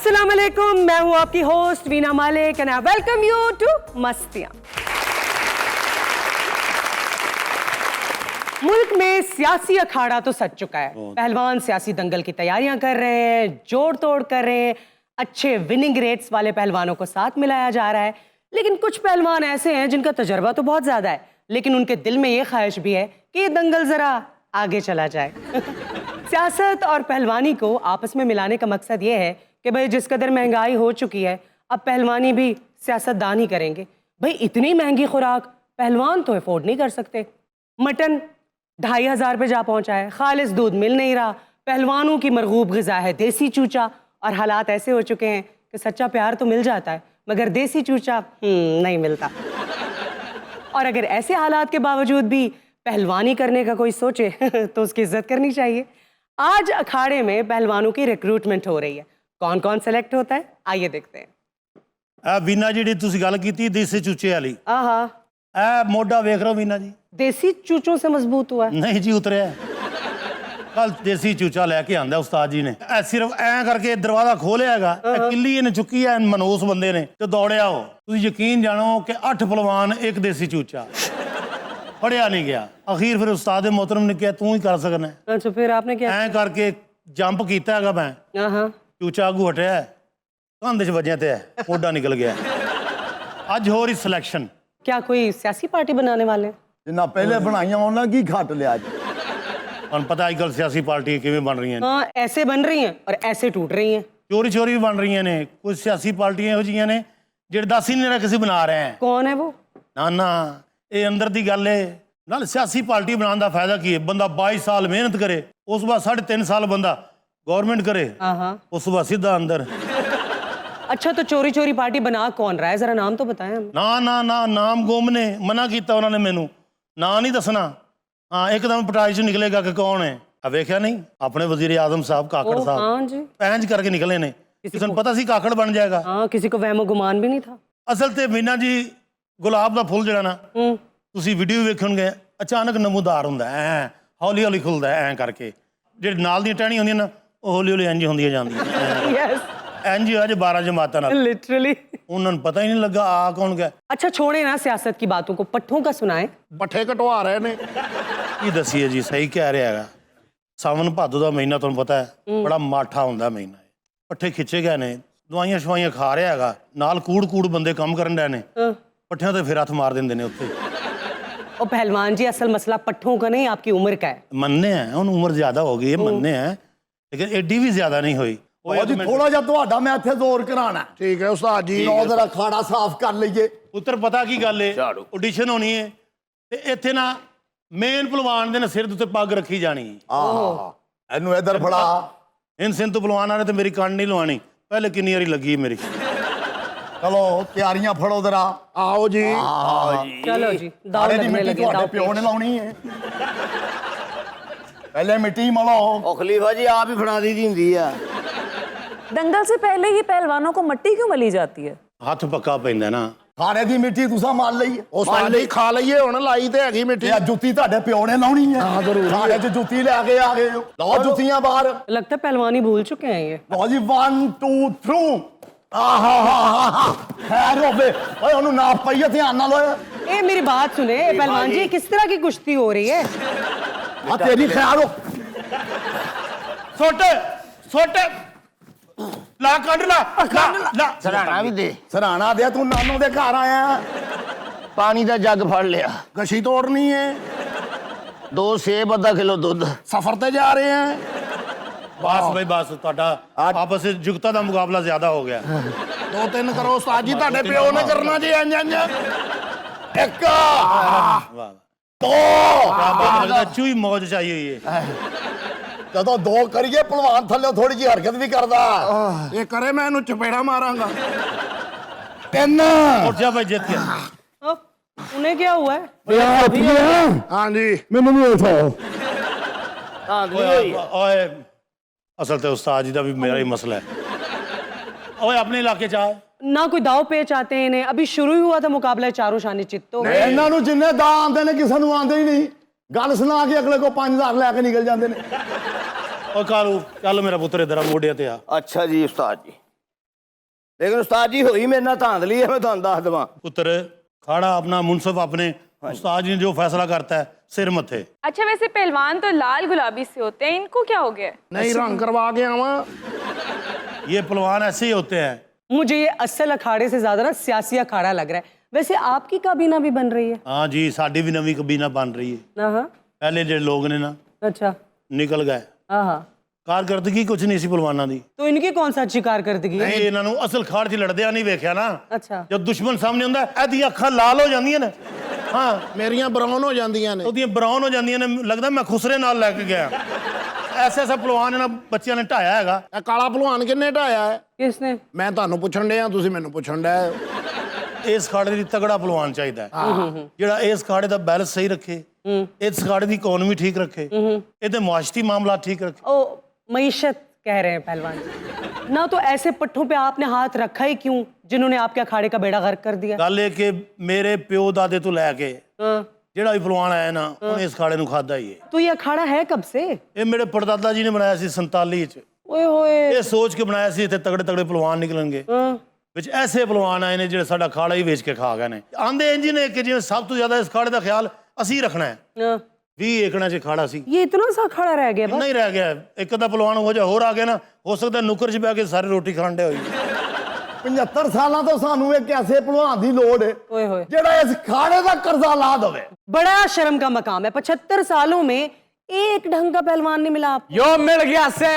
अस्सलाम वालेकुम, मैं हूं आपकी host Veena Malik and I welcome you to Mastiyan. मुल्क में सियासी अखाड़ा तो सज चुका है। पहलवान सियासी दंगल की तैयारियां कर रहे हैं, जोड़ तोड़ कर रहे हैं, अच्छे विनिंग रेट्स वाले पहलवानों को साथ मिलाया जा रहा है। लेकिन कुछ पहलवान ऐसे हैं जिनका तजर्बा तो बहुत ज्यादा है, लेकिन उनके दिल में ये ख्वाहिश भी है कि ये दंगल जरा आगे चला जाए। सियासत और पहलवानी को आपस में मिलाने का मकसद ये है कि भाई जिस कदर महंगाई हो चुकी है, अब पहलवानी भी सियासतदान ही करेंगे। भाई इतनी महंगी खुराक पहलवान तो अफोर्ड नहीं कर सकते। मटन 2500 पे जा पहुंचा है, खालिस दूध मिल नहीं रहा, पहलवानों की मरगूब ग़िज़ा है देसी चूचा, और हालात ऐसे हो चुके हैं कि सच्चा प्यार तो मिल जाता है मगर देसी चूचा नहीं मिलता। और अगर ऐसे हालात के बावजूद भी पहलवानी करने का कोई सोचे तो उसकी इज्जत करनी चाहिए। आज अखाड़े में पहलवानों की रिक्रूटमेंट हो रही है। कौन कौन सेलेक्ट होता है, आइए देखते हैं। ਵੀਨਾ ਜਿਹੜੀ ਤੁਸੀਂ ਗੱਲ ਕੀਤੀ ਦੇਸੀ ਚੂਚੇ ਵਾਲੀ, आहा, ਇਹ ਮੋਢਾ ਵੇਖ ਰਹੇ ਹੋ ਵੀਨਾ ਜੀ? देसी चूचों से मजबूत हुआ है। ਨਹੀਂ ਜੀ ਉਤਰਿਆ। ਕੱਲ ਦੇਸੀ ਚੂਚਾ ਲੈ ਕੇ ਆਂਦਾ ਉਸਤਾਦ ਜੀ ਨੇ, ਇਹ ਸਿਰਫ ਐਂ ਕਰਕੇ ਦਰਵਾਜ਼ਾ ਖੋਲਿਆ ਹੈਗਾ, ਇਹ ਕਿੱਲੀ ਇਹਨੇ ਚੁੱਕੀ ਹੈ ਮਨੋਸ ਬੰਦੇ ਨੇ ਤੇ ਦੌੜਿਆ ਉਹ। ਤੁਸੀਂ ਯਕੀਨ ਜਾਣੋ ਕਿ 8 ਪਹਿਲਵਾਨ ਇੱਕ ਦੇਸੀ ਚੂਚਾ, ਫੜਿਆ ਨਹੀਂ ਗਿਆ। ਅਖੀਰ ਫਿਰ ਉਸਤਾਦ मोहतरम ने ਕਿਹਾ ਤੂੰ ਹੀ ਕਰ ਸਕਣਾ। अच्छा, फिर आपने क्या? ਐਂ ਕਰਕੇ ਜੰਪ ਕੀਤਾ ਹੈਗਾ ਮੈਂ, हाँ, ਚੂਚਾ ਆਗੂ ਹਟਿਆ, ਕੰਧ 'ਚ ਵੱਜਿਆ ਤੇ ਮੋਢਾ ਨਿਕਲ ਗਿਆ। ਅੱਜ ਹੋ ਰਹੀ ਸਿਲੈਕਸ਼ਨ। क्या कोई सियासी पार्टी बनाने वाले हैं? जिन्ना पहले बनाइया उन्हें की घट लिया अज। ਤੁਹਾਨੂੰ ਪਤਾ ਅੱਜ ਕੱਲ੍ਹ ਸਿਆਸੀ ਪਾਰਟੀਆਂ ਕਿਵੇਂ ਬਣ ਰਹੀਆਂ ਨੇ। हाँ, ऐसे बन रही हैं और ऐसे टूट रही हैं। ਚੋਰੀ ਚੋਰੀ ਵੀ ਬਣ ਰਹੀਆਂ ਨੇ। ਕੁਝ ਸਿਆਸੀ ਪਾਰਟੀਆਂ ਇਹੋ ਜਿਹੀਆਂ ਨੇ ਜਿਹੜੇ ਦੱਸ ਹੀ ਨਹੀਂ ਰਿਹਾ ਕਿਸੇ ਬਣਾ ਰਹੇ ਹੈ। कौन है वो? ਨਾ ਨਾ, ਇਹ ਅੰਦਰ ਦੀ ਗੱਲ ਏ। ਨਾਲ ਸਿਆਸੀ ਪਾਰਟੀ ਬਣਾਉਣ ਦਾ ਫਾਇਦਾ ਕੀ ਹੈ? ਬੰਦਾ 22 ਸਾਲ ਮਿਹਨਤ ਕਰੇ, ਉਸ ਤੋਂ ਬਾਅਦ 3.5 ਸਾਲ ਬੰਦਾ ਗਵਰਨਮੈਂਟ ਕਰੇ, हाँ। ਉਸ ਤੋਂ ਬਾਅਦ ਸਿੱਧਾ ਅੰਦਰ। अच्छा, तो चोरी चोरी पार्टी बना कौन रहा है, जरा नाम तो बताएं हमें। ਨਾ ਨਾ ਨਾ, ਨਾਮ ਗੁੰਮ ਨੇ, ਮਨਾ ਕੀਤਾ ਉਹਨਾਂ ਨੇ ਮੈਨੂੰ, ਨਾਂ ਨਹੀਂ ਦੱਸਣਾ। ਹਾਂ, ਇੱਕਦਮ ਪਟਾਈ 'ਚ ਨਿਕਲੇਗਾ ਕਿ ਕੌਣ ਹੈ। ਆ ਵੇਖਿਆ ਨਹੀਂ ਆਪਣੇ ਵਜ਼ੀਰ ਆਜ਼ਮ ਸਾਹਿਬ ਕਾਕੜ ओ, ਸਾਹਿਬ हाँ जी, ਪੈਂਜ ਕਰਕੇ ਨਿਕਲੇ ਨੇ। ਕਿਸੇ ਨੂੰ ਪਤਾ ਸੀ ਕਾਕੜ ਬਣ ਜਾਏਗਾ? हाँ, किसी को वहमो गुमान भी नहीं था। ਅਸਲ ਤੇ ਮੀਨਾ ਜੀ, ਗੁਲਾਬ ਦਾ ਫੁੱਲ ਜਿਹੜਾ ਨਾ, ਤੁਸੀਂ ਵੀਡੀਓ ਵੇਖਣਗੇ, ਅਚਾਨਕ ਨਮੂਦਾਰ ਹੁੰਦਾ ਐ, ਹੌਲੀ ਹੌਲੀ ਖੁੱਲਦਾ ਐ ਕਰਕੇ। ਜਿਹੜੇ ਨਾਲ ਦੀਆਂ ਟਹਿਣੀਆਂ ਹੁੰਦੀਆਂ ਨਾ, ਉਹ ਹੌਲੀ ਹੌਲੀ ਇੰਝ ਹੁੰਦੀਆਂ ਜਾਂਦੀਆਂ। यस, ਇੰਝ ਅੱਜ 12 ਜਮਾਤਾਂ ਨਾਲ लिटरली। ਉਹਨਾਂ ਨੂੰ ਪਤਾ ਹੀ ਨਹੀਂ ਲੱਗਾ ਆ ਕੌਣ ਗਿਆ। अच्छा, छोड़े ना सियासत की बातों को, पट्ठों का सुनाएं। ਪੱਠੇ ਕਟਵਾ ਰਹੇ ਨੇ। ਕੀ ਦੱਸੀਏ ਜੀ, ਸਹੀ ਕਹਿ ਰਿਹਾ ਹੈਗਾ। ਸਾਵਨ ਭਾਦੋ ਦਾ ਮਹੀਨਾ ਤੁਹਾਨੂੰ ਪਤਾ ਹੈ ਬੜਾ ਮਾਠਾ ਹੁੰਦਾ ਮਹੀਨਾ ਹੈ। ਪੱਠੇ ਖਿੱਚੇ ਗਏ ਨੇ, ਦਵਾਈਆਂ ਸ਼ਵਾਈਆਂ ਖਾ ਰਿਹਾ ਹੈਗਾ, ਨਾਲ ਕੂੜ ਕੂੜ ਬੰਦੇ ਕੰਮ ਕਰਨ ਡਏ ਨੇ, ਪੱਠਿਆਂ ਤੇ ਫਿਰ ਹੱਥ ਮਾਰ ਦਿੰਦੇ ਨੇ ਉੱਥੇ। ओ पहलवान जी, असल मसला पट्ठों का नहीं, आपकी उम्र का है। ਮੰਨੇ ਹੈ ਹੁਣ ਉਮਰ ਜ਼ਿਆਦਾ ਹੋ ਗਈ ਹੈ, ਮੰਨੇ ਹੈ, ਲੇਕਿਨ ਐਡੀ ਵੀ ਜ਼ਿਆਦਾ ਨਹੀਂ ਹੋਈ। ਉਹ ਜੀ ਥੋੜਾ ਜਿਹਾ ਤੁਹਾਡਾ ਮੈਂ ਇੱਥੇ ਜ਼ੋਰ ਕਰਾਣਾ। ਠੀਕ ਹੈ ਉਸਤਾਦ ਜੀ। ਨੌ ਜ਼ਰਾ ਖਾੜਾ ਸਾਫ਼ ਕਰ ਲਈਏ। ਪੁੱਤਰ ਪਤਾ ਕੀ ਗੱਲ ਏ, ਆਡੀਸ਼ਨ ਹੋਣੀ ਹੈ ਤੇ ਇੱਥੇ ਨਾ ਮੇਨ ਪਹਿਲਵਾਨ ਦੇ ਨਾ ਸਿਰ ਦੇ ਉੱਤੇ ਪੱਗ ਰੱਖੀ ਜਾਣੀ। ਆਹ ਇਹਨੂੰ ਇਧਰ ਫੜਾ। ਇਨ ਸਿੰਧ ਤੋਂ ਪਹਿਲਵਾਨ ਆ ਨੇ ਤੇ ਮੇਰੀ ਕੰਨ ਨਹੀਂ ਲਵਾਣੀ। ਪਹਿਲੇ ਕਿੰਨੀ ਵਾਰੀ ਲੱਗੀ ਮੇਰੀ। ਚਲੋ ਤਿਆਰੀਆਂ ਫੜੋ ਜ਼ਰਾ। ਆਓ ਜੀ। चलो जी, दाव ਸਾੜੇ ਦੀ लगने ਮਿੱਟੀ लगी, ਤੁਹਾਡੇ दाव ਪਿਓ ਨੇ ਲਾਉਣੀ ਹੈ। ਪਹਿਲੇ ਮਿੱਟੀ ਮਲੋ। ਉਹ ਖਲੀਫਾ ਜੀ ਆਪ ਹੀ ਫੜਾ ਦੀ ਹੁੰਦੀ ਆ। दंगल से पहले ही पहलवानों को मट्टी क्यों मली जाती है? ਹੱਥ ਪੱਕਾ ਪੈਂਦਾ ਨਾ। ਖਾੜੇ ਦੀ ਮਿੱਟੀ ਤੁਸੀਂ ਮਲ ਲਈ। ਉਸਤਾਦ ਜੀ ਖਾ ਲਈਏ ਹੁਣ, ਲਾਈ ਤੇ ਹੈਗੀ ਮਿੱਟੀ। ਇਹ ਜੁੱਤੀ ਤੁਹਾਡੇ ਪਿਓ ਨੇ ਲਾਉਣੀ ਹੈ। ਹਾਂ ਜ਼ਰੂਰ। ਖਾੜੇ 'ਚ ਜੁੱਤੀ ਲੈ ਕੇ ਆ ਗਏ ਹੋ। ਲਾਓ ਜੁੱਤੀਆਂ ਬਾਹਰ। लगता है पहलवानी भूल चुके हैं ये। ਲਓ ਜੀ 1 2 3। ਆਹਾ ਖੈਰ ਹੋਵੇ। ਓਏ ਉਹਨੂੰ ਨਾਪ ਪਈਏ, ਧਿਆਨ ਨਾਲ ਓਏ। ए मेरी बात सुने पहलवान जी, किस तरह की कुश्ती हो रही है? ਆ ਤੇਰੀ ਖੈਰ ਹੋ। ਸੁੱਟ ਸੁੱਟ, ਲਾ ਕੱਢ ਲਾ ਲਾ। ਸਰਾਣਾ ਵੀ ਦੇ। ਸਰਾਣਾ ਦੇ, ਤੂੰ ਨਾਨੋ ਦੇ ਘਰ ਆਇਆ। ਪਾਣੀ ਦਾ ਜੱਗ ਫੜ ਲਿਆ। ਗਸ਼ੀ ਤੋੜਨੀ ਹੈ। 2 ਸੇਬ, ਅੱਧਾ ਕਿਲੋ ਦੁੱਧ। ਸਫ਼ਰ ਤੇ ਜਾ ਰਹੇ ਆ। ਬਸ ਬਈ ਬਸ, ਤੁਹਾਡਾ ਆਪਸ ਵਿੱਚ ਜੁਗਤਾ ਦਾ ਮੁਕਾਬਲਾ ਜ਼ਿਆਦਾ ਹੋ ਗਿਆ। 2-3 ਕਰੋ ਉਸਤਾਦ ਜੀ, ਤੁਹਾਡੇ ਪਿਓ ਨੇ ਕਰਨਾ ਜੀ ਇੰਜ ਇੰਜ। ਇੱਕ ਵਾਹ ਦੋ। ਚੂਈ ਮੌਜ ਚਾਹੀ ਹੋਈ ਹੈ। ਜਦੋਂ ਦੋ ਕਰੀਏ ਪਹਿਲਵਾਨ ਥੱਲੇ ਥੋੜੀ ਜਿਹੀ ਹਰਕਤ ਵੀ ਕਰਦਾ। ਇਹ ਕਰੇ ਮੈਂ ਇਹਨੂੰ ਚਪੇੜਾ ਮਾਰਾਂਗਾ। 3। ਉੱਠ ਜਾ ਭਾਈ, ਜਿੱਤ ਗਿਆ। ओ, उन्हें क्या हुआ है? ਹਾਂ ਜੀ। ਮੈਨੂੰ ਨਹੀਂ ਉਠਾਓ। ਓਏ ਅਸਲ ਤੇ ਉਸਤਾਦ ਜੀ ਦਾ ਵੀ ਮੇਰਾ ਹੀ ਮਸਲਾ ਹੈ। ਓਏ ਆਪਣੇ ਇਲਾਕੇ ਚ ਆ। ना कोई दाव पेच आते हैं इन्हें, अभी शुरू ही हुआ था मुकाबला, चारों शानी चित्तो। ਇਹਨਾਂ ਨੂੰ ਜਿੰਨੇ ਦਾ ਆਉਂਦੇ ਨੇ ਕਿਸੇ ਨੂੰ ਆਉਂਦੇ ਹੀ ਨਹੀਂ। ਗੱਲ ਸੁਣਾ ਕੇ ਅਗਲੇ ਕੋ 5000 ਲੈ ਕੇ ਨਿਕਲ ਜਾਂਦੇ ਨੇ। ਓ ਕਾਲੂ ਚੱਲ ਮੇਰਾ ਪੁੱਤਰ ਇਧਰ ਆ, ਮੋਢਿਆਂ ਤੇ ਆ। ਅੱਛਾ ਜੀ ਉਸਤਾਦ ਜੀ। ਲੇਕਿਨ ਉਸਤਾਦ ਜੀ ਹੋਈ ਮੇਰੇ ਨਾਲ ਧਾਂਦਲੀ ਹੈ, ਮੈਂ ਤੁਹਾਨੂੰ ਦੱਸ ਦੇਵਾਂ। पुत्र खाड़ा अपना मुनसफ अपने उस्ताद जी ने जो फैसला करता है सिर मथे। अच्छा वैसे पहलवान तो लाल गुलाबी से होते हैं, इनको क्या हो गया? ਨਹੀਂ ਰੰਗ ਕਰਵਾ ਕੇ ਆਵਾਂ। ये पहलवान ऐसे ही होते हैं। मुझे ये असल अखाड़े से ज्यादा ना सियासी अखाड़ा लग रहा है। वैसे आपकी काबीना भी बन रही है? हाँ जी, साड़ी भी नवी कबीना बन रही है। हाँ पहले जो लोग ने ना अच्छा निकल गए, हाँ कारकर्दगी कुछ नहीं सी पहलवाना दी। तो इनकी कौन सा अच्छी कारकर्दगी है? ਇਹ ਇਹਨਾਂ ਨੂੰ ਅਸਲ ਖਾੜ 'ਚ ਲੜਦਿਆਂ ਨਹੀਂ ਵੇਖਿਆ ਨਾ। ਅੱਛਾ ਜਦ ਦੁਸ਼ਮਣ ਸਾਹਮਣੇ ਹੁੰਦਾ ਇਹਦੀਆਂ ਅੱਖਾਂ ਲਾਲ ਹੋ ਜਾਂਦੀਆਂ ਨੇ। ਹਾਂ ਮੇਰੀਆਂ ਬਰਾਊਨ ਹੋ ਜਾਂਦੀਆਂ ਨੇ। ਉਹਦੀਆਂ ਬਰਾਊਨ ਹੋ ਜਾਂਦੀਆਂ ਨੇ, ਲੱਗਦਾ ਮੈਂ ਖੁਸਰੇ ਨਾਲ ਲੈ ਕੇ ਗਿਆ। ਐਸਾ ਐਸਾ ਪਹਿਲਵਾਨ ਇਹਨਾਂ ਬੱਚਿਆਂ ਨੇ ਢਾਇਆ ਹੈਗਾ। ਇਹ ਕਾਲਾ ਭਲਵਾਨ ਕਿੰਨੇ ਢਾਇਆ ਹੈ? किसने? ਮੈਂ ਤੁਹਾਨੂੰ ਪੁੱਛਣ ਡਿਆ, ਤੁਸੀਂ ਮੈਨੂੰ ਪੁੱਛਣ ਡਿਆ। ਇਸ ਖਾੜੇ ਲਈ ਤਗੜਾ ਪਹਿਲਵਾਨ ਚਾਹੀਦਾ ਹੈ, ਜਿਹੜਾ ਇਸ ਖਾੜੇ ਦਾ ਬੈਲੈਂਸ ਸਹੀ ਰੱਖੇ, ਇਸ ਖਾੜੇ ਦੀ ਇਕਨੋਮੀ ਠੀਕ ਰੱਖੇ, ਇਹਦੇ ਮੁਆਸ਼ਰਤੀ ਮਾਮਲਾ ਠੀਕ ਰੱਖੇ। ओ मईशत कह रहे हैं पहलवान जी ना, तो ऐसे पट्टों पे आपने हाथ रखा ही क्यों जिन्होंने आपके अखाड़े का बेड़ा गर्क कर दिया? ਗੱਲ ਇਹ ਕਿ ਮੇਰੇ ਪਿਓ ਦਾਦੇ ਤੋਂ ਲੈ ਕੇ हाँ। ਜਿਹੜਾ ਵੀ ਪਹਿਲਵਾਨ ਆਇਆ ਨਾ ਉਹਨੇ ਇਸ ਖਾੜੇ ਨੂੰ ਖਾਦਾ ਹੀ ਹੈ। तो ये अखाड़ा है कब से? ਇਹ ਮੇਰੇ ਪੜਦਾਦਾ ਜੀ ਨੇ ਬਣਾਇਆ ਸੀ 47 ਚ। ओए होए ਇਹ ਸੋਚ ਕੇ ਬਣਾਇਆ ਸੀ ਇੱਥੇ ਤਗੜੇ ਤਗੜੇ ਪਹਿਲਵਾਨ ਨਿਕਲਣਗੇ। हाँ। ਵਿੱਚ ਐਸੇ ਪਹਿਲਵਾਨ ਆਏ ਨੇ ਜਿਹੜੇ ਸਾਡਾ ਖਾੜਾ ਹੀ ਵੇਚ ਕੇ ਖਾ ਗਏ ਨੇ। ਆਂਦੇ ਇੰਜ ਨੇ ਕਿ ਜਿਵੇਂ ਸਭ ਤੋਂ ਜ਼ਿਆਦਾ ਇਸ ਖਾੜੇ ਦਾ ਖਿਆਲ ਅਸੀਂ ਰੱਖਣਾ ਹੈ। हाँ। 20 ਏਕੜਾਂ 'ਚ ਖਾੜਾ ਸੀ, ये इतना सा अखाड़ा रह गया बस? ਨਹੀਂ ਰਹਿ ਗਿਆ। ਇੱਕ ਅੱਧਾ ਪਹਿਲਵਾਨ ਹੋ ਜਾ ਹੋਰ ਆ ਗਿਆ ਨਾ, ਹੋ ਸਕਦਾ ਨੁੱਕਰ 'ਚ ਬਹਿ ਕੇ ਸਾਰੇ ਰੋਟੀ ਖਾਣ ਦੇ ਹੋਈ। 75 ਸਾਲਾਂ ਤੋਂ ਸਾਨੂੰ ਇੱਕ ਐਸੇ ਭਲਵਾਨ ਦੀ ਲੋੜ ਹੈ ओए होए ਜਿਹੜਾ ਇਸ ਖਾੜੇ ਦਾ ਕਰਜ਼ਾ ਲਾ ਦੇਵੇ। बड़ा शर्म का मकाम है, 75 सालों में एक ढंग का पहलवान नहीं मिला आपको। यो मिल गया से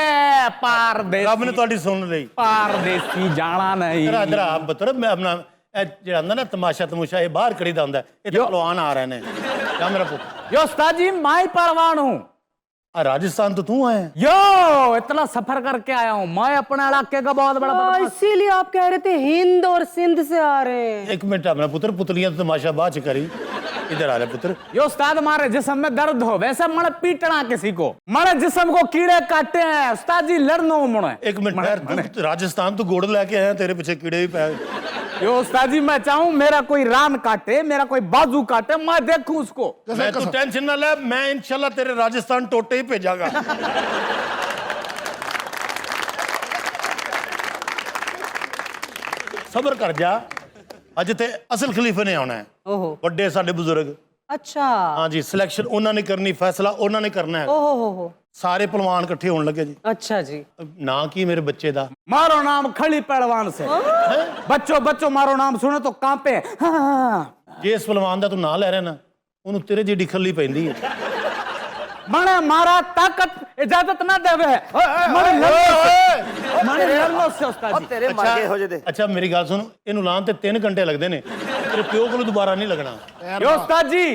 पारदेसी ਰੱਬ ਨੇ ਤੁਹਾਡੀ ਸੁਣ ਲਈ। पारदेसी जाना नहीं। ਇਧਰ ਇਧਰ ਆ ਪੁੱਤਰ, ਮੈਂ ਆਪਣਾ ਇਹ ਜਿਹੜਾ ਹੁੰਦਾ ਨਾ ਤਮਾਸ਼ਾ ਤਮੂਸ਼ਾ ਇਹ ਬਾਹਰ ਕਰੀਦਾ ਹੁੰਦਾ। ਇੱਥੇ ਪਹਿਲਵਾਨ ਆ ਰਹੇ ਨੇ। ਜਾ ਮੇਰਾ ਪੁੱਤ। यो उस्ताद जी मैं पहलवान हूँ। ਆ ਰਾਜਸਥਾਨ ਤੋਂ ਤੂੰ ਆਇਆ? यो इतना सफर करके आया हूँ मैं, अपने इलाके का बहुत बड़ा बदमाश। इसीलिए आप कह रहे थे हिंद और सिंध से आ रहे हैं। ਇੱਕ ਮਿੰਟ ਆਪਣਾ ਪੁੱਤਰ, ਪੁਤਲੀਆਂ ਤੋਂ ਤਮਾਸ਼ਾ ਬਾਅਦ ਚ ਕਰੀ। इधर आ रहा पुत्र। यो उस्ताद हमारे जिस्म में दर्द हो वैसे मण पीटना किसी को, मण जिस्म को कीड़े काटे हैं उस्ताद जी, लड़नो मण। एक मिनट ठहर, तू राजस्थान तू घोड़े लेके आया, तेरे पीछे कीड़े भी पे। यो उस्ताद जी मैं चाहूं मेरा कोई रान काटे, मेरा कोई बाजू काटे, मैं देखूं उसको। मैं तू टेंशन ना ले, मैं इंशाल्लाह तेरे राजस्थान टोटे ही भेजागा। सबर कर जा, अज ते असल खलीफे ने आना है। ओहो ਵੱਡੇ ਸਾਡੇ ਬਜ਼ੁਰਗ। अच्छा हाँ जी, सिलेक्शन ਉਹਨਾਂ ਨੇ ਕਰਨੀ, फैसला ਉਹਨਾਂ ਨੇ करना है। ओहो हो ਸਾਰੇ ਪਹਿਲਵਾਨ ਇਕੱਠੇ ਹੋਣ ਲੱਗੇ ਜੀ। अच्छा जी। ना की मेरे बच्चे दा मारो नाम खड़ी पहलवान से। बच्चों बच्चों मारो नाम सुने तो कांपे। हाँ। ਜੇ ਇਸ ਪਹਿਲਵਾਨ ਦਾ ਤੂੰ ਨਾਂ ਲੈ ਰਿਹਾ ਨਾ, ਉਹਨੂੰ ਤੇਰੇ ਜਿਹੜੀ ਖੱਲੀ ਪੈਂਦੀ ਹੈ। मने मारा ताकत इजाजत ना देवे। मने लड़नो से उस्ताद जी। ਤੇਰੇ ਮਾਗੇ ਹੋ ਜੇ ਤੇ। ਅੱਛਾ ਮੇਰੀ ਗੱਲ ਸੁਣ, ਇਹਨੂੰ ਲਾਉਣ ਤੇ 3 ਘੰਟੇ ਲੱਗਦੇ ਨੇ, ਤੇਰੇ ਪਿਓ ਕੋਲ ਦੁਬਾਰਾ ਨਹੀਂ ਲੱਗਣਾ। यो उस्ताद जी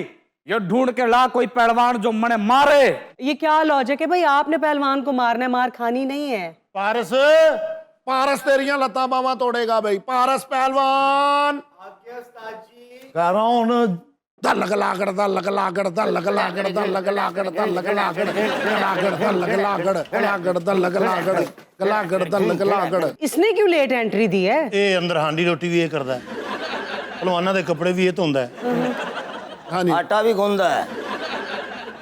यो ढूंढ के ला कोई पहलवान जो मने मारे। ये क्या लॉजिक है भाई, आपने पहलवान को मारना है, मार खानी नहीं है। ਪਾਰਸ ਪਾਰਸ ਤੇਰੀਆਂ ਲੱਤਾਂ ਬਾਹਾਂ ਤੋੜੇਗਾ ਬਈ। ਪਾਰਸ ਪਹਿਲਵਾਨ ਕਹ ਰਹਾ ਹੁਣ ਧੱਲਕ ਲਾਗੜ ਧੱਲਕ ਲਾਗੜ ਧੱਲਕ ਲਾਗੜ ਧੱਲਕ ਲਾਗੜ ਧੱਲਕ ਲਾਗੜ ਲਾਗੜ ਧੱਲਕ ਲਾਗੜ ਲਾਗੜ ਧੱਲਕ ਲਾਗੜ ਲਾਗੜ ਧੱਲਕ ਲਾਗੜ। इसने क्यों लेट एंट्री दी है? ਇਹ ਅੰਦਰ ਹਾਂਡੀ ਰੋਟੀ ਵੀ ਇਹ ਕਰਦਾ ਹੈ, ਪਹਿਲਵਾਨਾਂ ਦੇ ਕੱਪੜੇ ਵੀ ਇਹ ਧੋਂਦਾ ਹੈ। ਹਾਂਜੀ ਆਟਾ ਵੀ ਗੁੰਨਦਾ ਹੈ,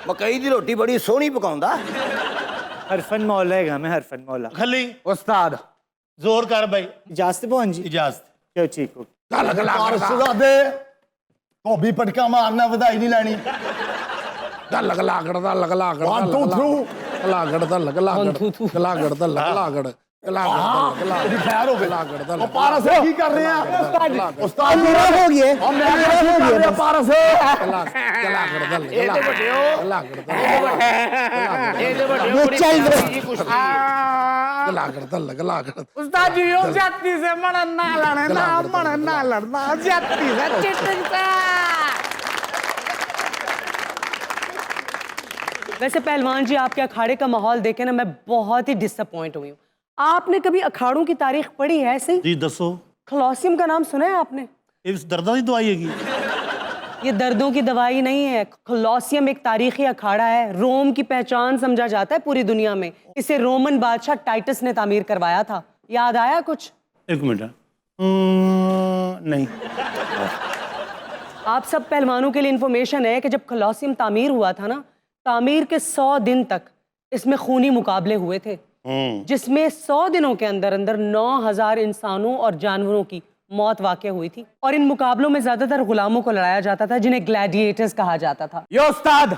ਮਕਈ ਦੀ ਰੋਟੀ ਬੜੀ ਸੋਹਣੀ ਪਕਾਉਂਦਾ। हरफन मौला है मैं हरफन मौला। ਖੱਲੀ उस्ताद ਜ਼ੋਰ ਕਰ ਬਾਈ। इजाजत पहुंच जी ਇਜਾਜ਼ਤ। क्यों ठीक हो? ਧੱਲਕ ਲਾਗੜ ਪਾਰਸਦਾਦੇ ਧੋਬੀ ਪਟਕਾ ਮਾਰਨਾ, ਵਧਾਈ ਨਹੀਂ ਲੈਣੀ। ਧੱਲਕ ਲਾਗੜ ਧੱਲਕ ਲਾਗੜ 1 2 3 ਲਾਗੜ ਧੱਲਕ ਲਾਗੜ ਲਾਗੜ ਧੱਲਕ ਲਾਗੜ ਇਹਦੀ ਖੈਰ ਹੋਵੇ। ਲਾਗੜ ਉਹ ਧੱਲਕ ਪਾਰਸ ਕੀ ਕਰ ਰਹੇ ਆ ਉਸਤਾਦ? मेरा हो गया। ਉਹ ਮੇਰਾ ਹੋ ਗਿਆ ਪਾਰਸ। ਲਾਗੜ ਧੱਲਕ ਇਹਦੇ ਵੱਡਿਓ ਲਾਗੜ ਇਹਦੇ ਵੱਡਿਓ ਲਾਗੜ ਧੱਲਕ ਲਾਗੜ। उस्ताद जी यो जाति से मने ना लड़े ना, मने ना लड़ना जाति से चिटिंग से। वैसे पहलवान जी आपके अखाड़े का माहौल देखे ना मैं बहुत ही डिसअपॉइंट हुई हूँ। आपने कभी अखाड़ों की तारीख पढ़ी है? सही ਜੀ ਦੱਸੋ, खलौसियम का नाम सुना है आपने? ਇਹ ਦਰਦਾਂ ਦੀ ਦਵਾਈ ਹੈਗੀ? ये दर्दों की दवाई नहीं है। खलौसियम एक तारीखी अखाड़ा है, रोम की पहचान समझा जाता है पूरी दुनिया में। इसे रोमन बादशाह टाइटस ने तामीर करवाया था। याद आया कुछ? एक मिनट। नहीं। आप सब पहलवानों के लिए इंफॉर्मेशन है कि जब खलौसियम तामीर हुआ था ना, तामीर के 100 दिन तक इसमें खूनी मुकाबले हुए थे। जिसमें 100 दिनों के अंदर अंदर 9000 इंसानों और जानवरों की मौत वाक़ हुई थी। और इन मुकाबलों में ज्यादातर गुलामों को लड़ाया जाता था, जिन्हें ग्लैडिएटर्स कहा जाता था। यो उस्ताद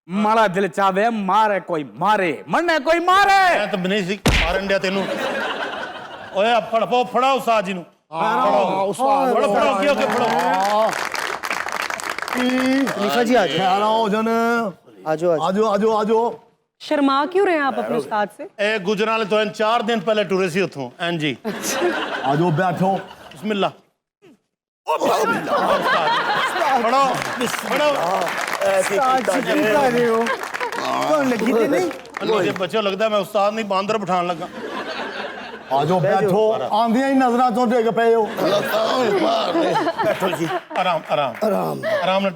मारा दिल चावे मारे कोई मारे मरने कोई मारे। मैं तो नहीं सी मारन दिया तेनू। ओए फड़ो फड़ो उस्ताद जी नु। फड़ो फड़ो क्यों के फड़ो। खलीफा जी आ जाओ। खैर आओ जन आ जाओ आजो आजो आजो। शर्मा क्यों रहे हैं आप अपने उस्ताद से? ए गुजराले तो 4 दिन पहले टुरे सी उथों एन जी। आजो बैठो। बिस्मिल्लाह। फड़ो फड़ो। लगी थी नहीं मुझे बच्चों लगता है मैं उस्ताद नहीं बांदर बिठाने लगा। आजो बैठो आंदियां ही नजरां तो डिग पे हो। बैठो जी आराम आराम आराम आराम नाल।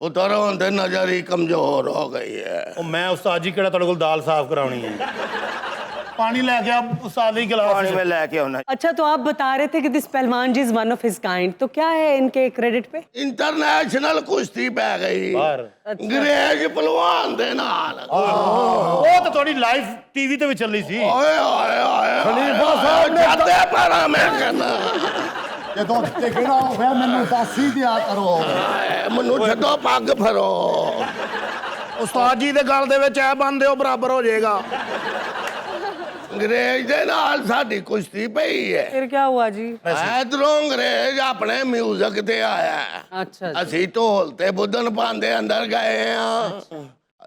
उतारो अंदर नजर ही कमजोर हो गई है। ओ मैं उस्ताद जी केड़ा तुहाडे कोल दाल साफ कराउणी है। पानी लेके आ उस्ताद जी गिलास पानी में लेके आना। अच्छा, तो आप बता रहे थे कि this pahalwan ji is one of his kind, तो क्या है इनके क्रेडिट पे? इंटरनेशनल कुश्ती पै गई बाहर। अंग्रेज पहलवान दे नाल। ਉਹ ਤਾਂ ਤੁਹਾਡੀ ਲਾਈਵ ਟੀਵੀ ਤੇ ਵੀ ਚੱਲੀ ਸੀ। ओए ओए ओए खलीफा साहब जाते पड़ा मैं कहना ਜਦੋਂ ਟਿਕਣਾ ਹੋਵੇ ਮੈਨੂੰ ਦੱਸੀ ਦਿਆ ਕਰੋ। मनु छो पग फरो। ਉਸਤਾਦ ਜੀ ਦੇ ਗਲ ਦੇ ਵਿੱਚ ਐ ਬੰਨਦੇ ਹੋ ਬਰਾਬਰ ਹੋ ਜਾਏਗਾ। अंग्रेज दे नाल साडी कुश्ती पई है। फिर क्या हुआ जी? इधरों अंग्रेज अपने म्यूजिक ते आया। अच्छा ਅਸੀਂ ਢੋਲ ਤੇ ਬੁੱਧਨ ਪਾਉਂਦੇ ਅੰਦਰ ਗਏ ਆ।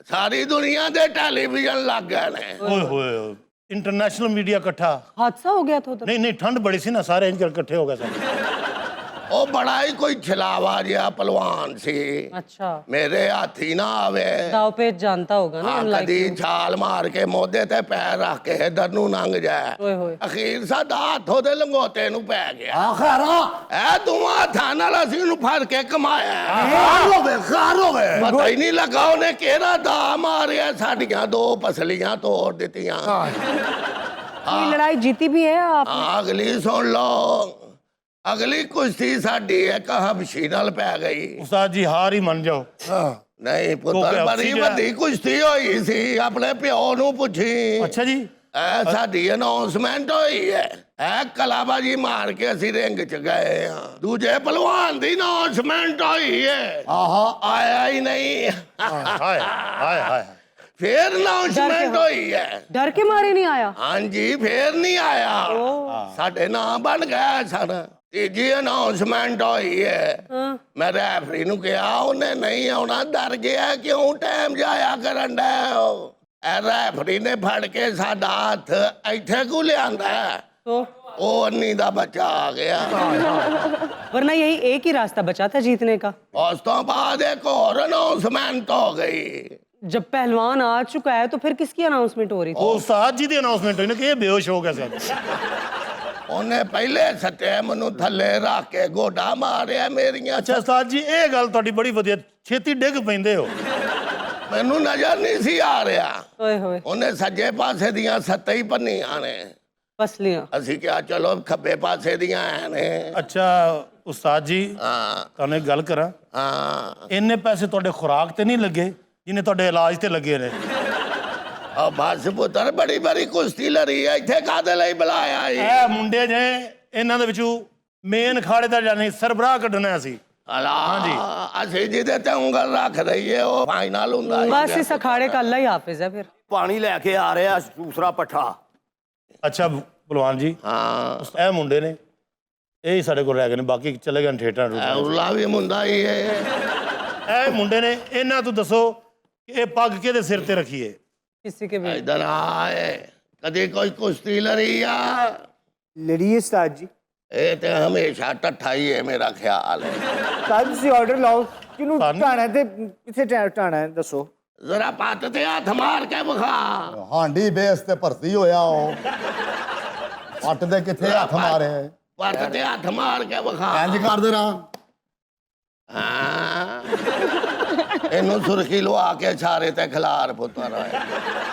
ਸਾਰੀ ਦੁਨੀਆ ਦੇ ਟੈਲੀਵਿਜ਼ਨ ਲੱਗ ਗਏ ਨੇ। ਓਏ ਹੋਏ ਇੰਟਰਨੈਸ਼ਨਲ ਮੀਡੀਆ ਇਕੱਠਾ। हादसा हो गया था उधर? ਨਹੀਂ ਨਹੀਂ ਠੰਡ ਬੜੀ ਸੀ ਨਾ ਸਾਰੇ ਇੰਜ ਇਕੱਠੇ ਹੋ ਗਏ ਸਨ। ਉਹ ਬੜਾ ਹੀ ਕੋਈ ਛਲਾਵਾ ਜਿਹਾ ਪਹਿਲਵਾਨ ਸੀ। अच्छा, ਮੇਰੇ ਹਾਥੀ ਨਾ ਆਵੇ। दाव पेच जानता होगा ना, ਹਾਂ unlike ਕਦੀ you। ਛਾਲ ਮਾਰ ਕੇ ਮੋਢੇ ਤੇ ਪੈਰ ਰੱਖ ਕੇ ਇਧਰ ਨੂੰ ਲੰਘ ਜਾਏ। ਓਏ ਹੋਏ। ਅਖੀਰ ਸਾਡਾ ਹੱਥ ਉਹਦੇ ਲੰਗੋਤੇ ਨੂੰ ਪੈ ਗਿਆ। ਆ ਖੈਰਾ ਇਹ ਦੋਵਾਂ ਹੱਥਾਂ ਨਾਲ ਅਸੀਂ ਉਹਨੂੰ ਫੜ ਕੇ ਕਮਾਇਆ। ਖਾਰ ਹੋਵੇ ਪਤਾ ਹੀ ਨਹੀਂ ਲੱਗਾ ਉਹਨੇ ਕਿਹੜਾ ਦਾ ਮਾਰਿਆ। ਸਾਡੀਆਂ 2 ਪਸਲੀਆਂ ਤੋੜ ਦਿੱਤੀਆਂ। ये लड़ाई जीती भी है आप? ਅਗਲੀ ਸੁਣ ਲਓ। ਅਗਲੀ ਕੁਸ਼ਤੀ ਸਾਡੀ ਇੱਕ ਹਬਸ਼ੀ ਨਾਲ ਪੈ ਗਈ। ਉਸਤਾਦ ਜੀ ਹਾਰ ਹੀ ਮੰਨ ਜਾਓ। ਨਹੀਂ ਪੁੱਤਰ ਕਿਉਂਕਿ ਬੜੀ ਹਬਸ਼ੀ ਵੱਡੀ ਕੁਸ਼ਤੀ ਹੋਈ ਸੀ। ਆਪਣੇ ਪਿਓ ਨੂੰ ਪੁੱਛੀ। ਅੱਛਾ ਜੀ। ਇਹ ਸਾਡੀ ਅਨਾਉਂਸਮੈਂਟ ਹੋਈ ਹੈ। ਇਹ ਕਲਾਬਾਜੀ ਮਾਰ ਕੇ ਅਸੀਂ ਰਿੰਗ ਚ ਗਏ ਆ। ਦੂਜੇ ਪਹਿਲਵਾਨ ਦੀ ਅਨਾਉਂਸਮੈਂਟ ਹੋਈ ਹੈ। ਆਹਾ ਆਇਆ ਹੀ ਨਹੀਂ। ਹਾਏ ਹਾਏ ਹਾਏ। ਫੇਰ ਅਨਾਉਂਸਮੈਂਟ ਹੋਈ ਹੈ। डर के मारे नहीं आया? ਹਾਂਜੀ ਫੇਰ ਨਹੀਂ ਆਇਆ। ਸਾਡੇ ਨਾਮ ਬਣ ਗਿਆ ਸਨ। ਤੀਜੀ ਅਨਾਉਂਸਮੈਂਟ ਹੋਈ ਹੈ। ਮੈਂ ਰੈਫਰੀ ਨੂੰ ਕਿਹਾ, ਉਹਨੇ ਨਹੀਂ ਆਉਣਾ, ਡਰ ਗਿਆ। ਕਿਉਂ ਟਾਈਮ ਜਾਇਆ ਕਰਨ ਦਾ? ਇਹ ਰੈਫਰੀ ਨੇ ਫੜ ਕੇ ਸਾਡਾ ਹੱਥ ਇੱਥੇ ਕੋ ਲਿਆਂਦਾ। तो ਉਹ ਅੰਨੀ ਦਾ ਬੱਚਾ ਆ ਗਿਆ। वरना यही एक ही रास्ता बचा था जीतने का। ਉਸ ਤੋਂ ਬਾਅਦ ਇੱਕ ਹੋਰ ਅਨਾਉਂਸਮੈਂਟ ਹੋ ਗਈ। जब पहलवान आ चुका है तो फिर किसकी अनाउंसमेंट हो रही थी? ਉਹ ਉਸਤਾਦ ਜੀ ਦੀ ਅਨਾਉਂਸਮੈਂਟ ਹੋਈ ਨਾ ਕਿ ਇਹ ਬੇਹੋਸ਼ ਹੋ ਗਿਆ ਸਨ। ਉਹਨੇ ਪਹਿਲੇ ਸੱਟੇ ਮੈਨੂੰ ਥੱਲੇ ਰੱਖ ਕੇ ਗੋਡਾ ਮਾਰਿਆ ਮੇਰੀਆਂ। ਅੱਛਾ ਉਸਤਾਦ ਜੀ ਇਹ ਗੱਲ ਤੁਹਾਡੀ ਬੜੀ ਵਧੀਆ, ਛੇਤੀ ਡਿੱਗ ਪੈਂਦੇ ਹੋ। ਮੈਨੂੰ ਨਜ਼ਰ ਨਹੀਂ ਸੀ ਆ ਰਿਹਾ। ओए होए, ਉਹਨੇ ਸੱਜੇ ਪਾਸੇ ਦੀਆਂ 7 ਹੀ ਪੰਨੀਆਂ ਨੇ। पसलियां। ਅਸੀਂ ਕਿਹਾ ਚਲੋ ਖੱਬੇ ਪਾਸੇ ਦੀਆਂ ਐ ਨੇ। ਅੱਛਾ ਉਸਤਾਦ ਜੀ ਹਾਂ ਤੁਹਾਨੂੰ ਇੱਕ ਗੱਲ ਕਰਾਂ, ਹਾਂ। ਇੰਨੇ ਪੈਸੇ ਤੁਹਾਡੇ ਖੁਰਾਕ ਤੇ ਨਹੀਂ ਲੱਗੇ ਜਿੰਨੇ ਤੁਹਾਡੇ ਇਲਾਜ ਤੇ ਲੱਗੇ ਨੇ। ਆ ਬਸ ਪੁੱਤਰ ਬੜੀ ਬੜੀ ਕੁਸ਼ਤੀ ਲੜੀ ਐ। ਇੱਥੇ ਕਾਹਦੇ ਲਈ ਬੁਲਾਇਆ ਈ? ਇਹ ਮੁੰਡੇ ਨੇ ਇਹਨਾਂ ਦੇ ਵਿੱਚੋਂ ਮੇਨ ਖਾੜੇ ਦਾ ਜਾਨੀ ਸਰਬਰਾਹ ਕੱਢਣਾ ਸੀ। ਹਾਂਜੀ ਅਸੀਂ ਜਿਹਦੇ ਤੇ ਉਂਗਲ ਰੱਖ ਦਈਏ ਉਹ ਫਾਈਨਲ ਹੁੰਦਾ ਈ। बस इस अखाड़े का अल्लाह ही हाफिज है फिर। ਪਾਣੀ ਲੈ ਕੇ ਆ ਰਿਹਾ ਦੂਸਰਾ ਪੱਠਾ। ਅੱਛਾ ਭਲਵਾਨ ਜੀ ਹਾਂ ਇਹ ਮੁੰਡੇ ਨੇ, ਇਹ ਹੀ ਸਾਡੇ ਕੋਲ ਰਹਿ ਗਏ ਨੇ, ਬਾਕੀ ਚਲੇ ਗਏ ਥੀਏਟਰ ਨੂੰ। ਉਲਾ ਵੀ ਮੁੰਡਾ ਹੀ ਹੈ। ਇਹ ਮੁੰਡੇ ਨੇ, ਇਹਨਾਂ ਤੋਂ ਦੱਸੋ ਕਿ ਇਹ ਪੱਗ ਕਿਹਦੇ ਸਿਰ ਤੇ ਰੱਖੀਏ? किसी के भी। ਇਧਰ ਆਏ ਕਦੇ ਕੋਈ ਕੁਸ਼ਤੀ ਲੜੀ ਆ? लड़िए उस्ताद जी। ਇਹ ਤੇ ਹਮੇਸ਼ਾ ਠੱਠਾ ਹੀ ਹੈ ਮੇਰਾ ਖਿਆਲ ਹੈ। उस्ताद तुसी ऑर्डर लाओ किनू ढाणा ते किथे ढाणा है दसो। ਜ਼ਰਾ ਪੱਟ ਤੇ ਹੱਥ ਮਾਰ ਕੇ ਵਿਖਾ। ਹਾਂਡੀ ਬੇਸ ਤੇ ਭਰਤੀ ਹੋਇਆ ਉਹ ਪੱਟ ਦੇ ਕਿੱਥੇ ਹੱਥ ਮਾਰੇ ਪੱਟ ਤੇ ਹੱਥ ਮਾਰ ਕੇ ਵਿਖਾ। ਇੰਜ ਕਰਦੇ ਰਾਂ ਹਾਂ ਇਹਨੂੰ ਸੁਰਖੀ ਲਵਾ ਕੇ ਛਾਰੇ ਤੇ ਖਿਲਾਰ ਪੁੱਤਰ।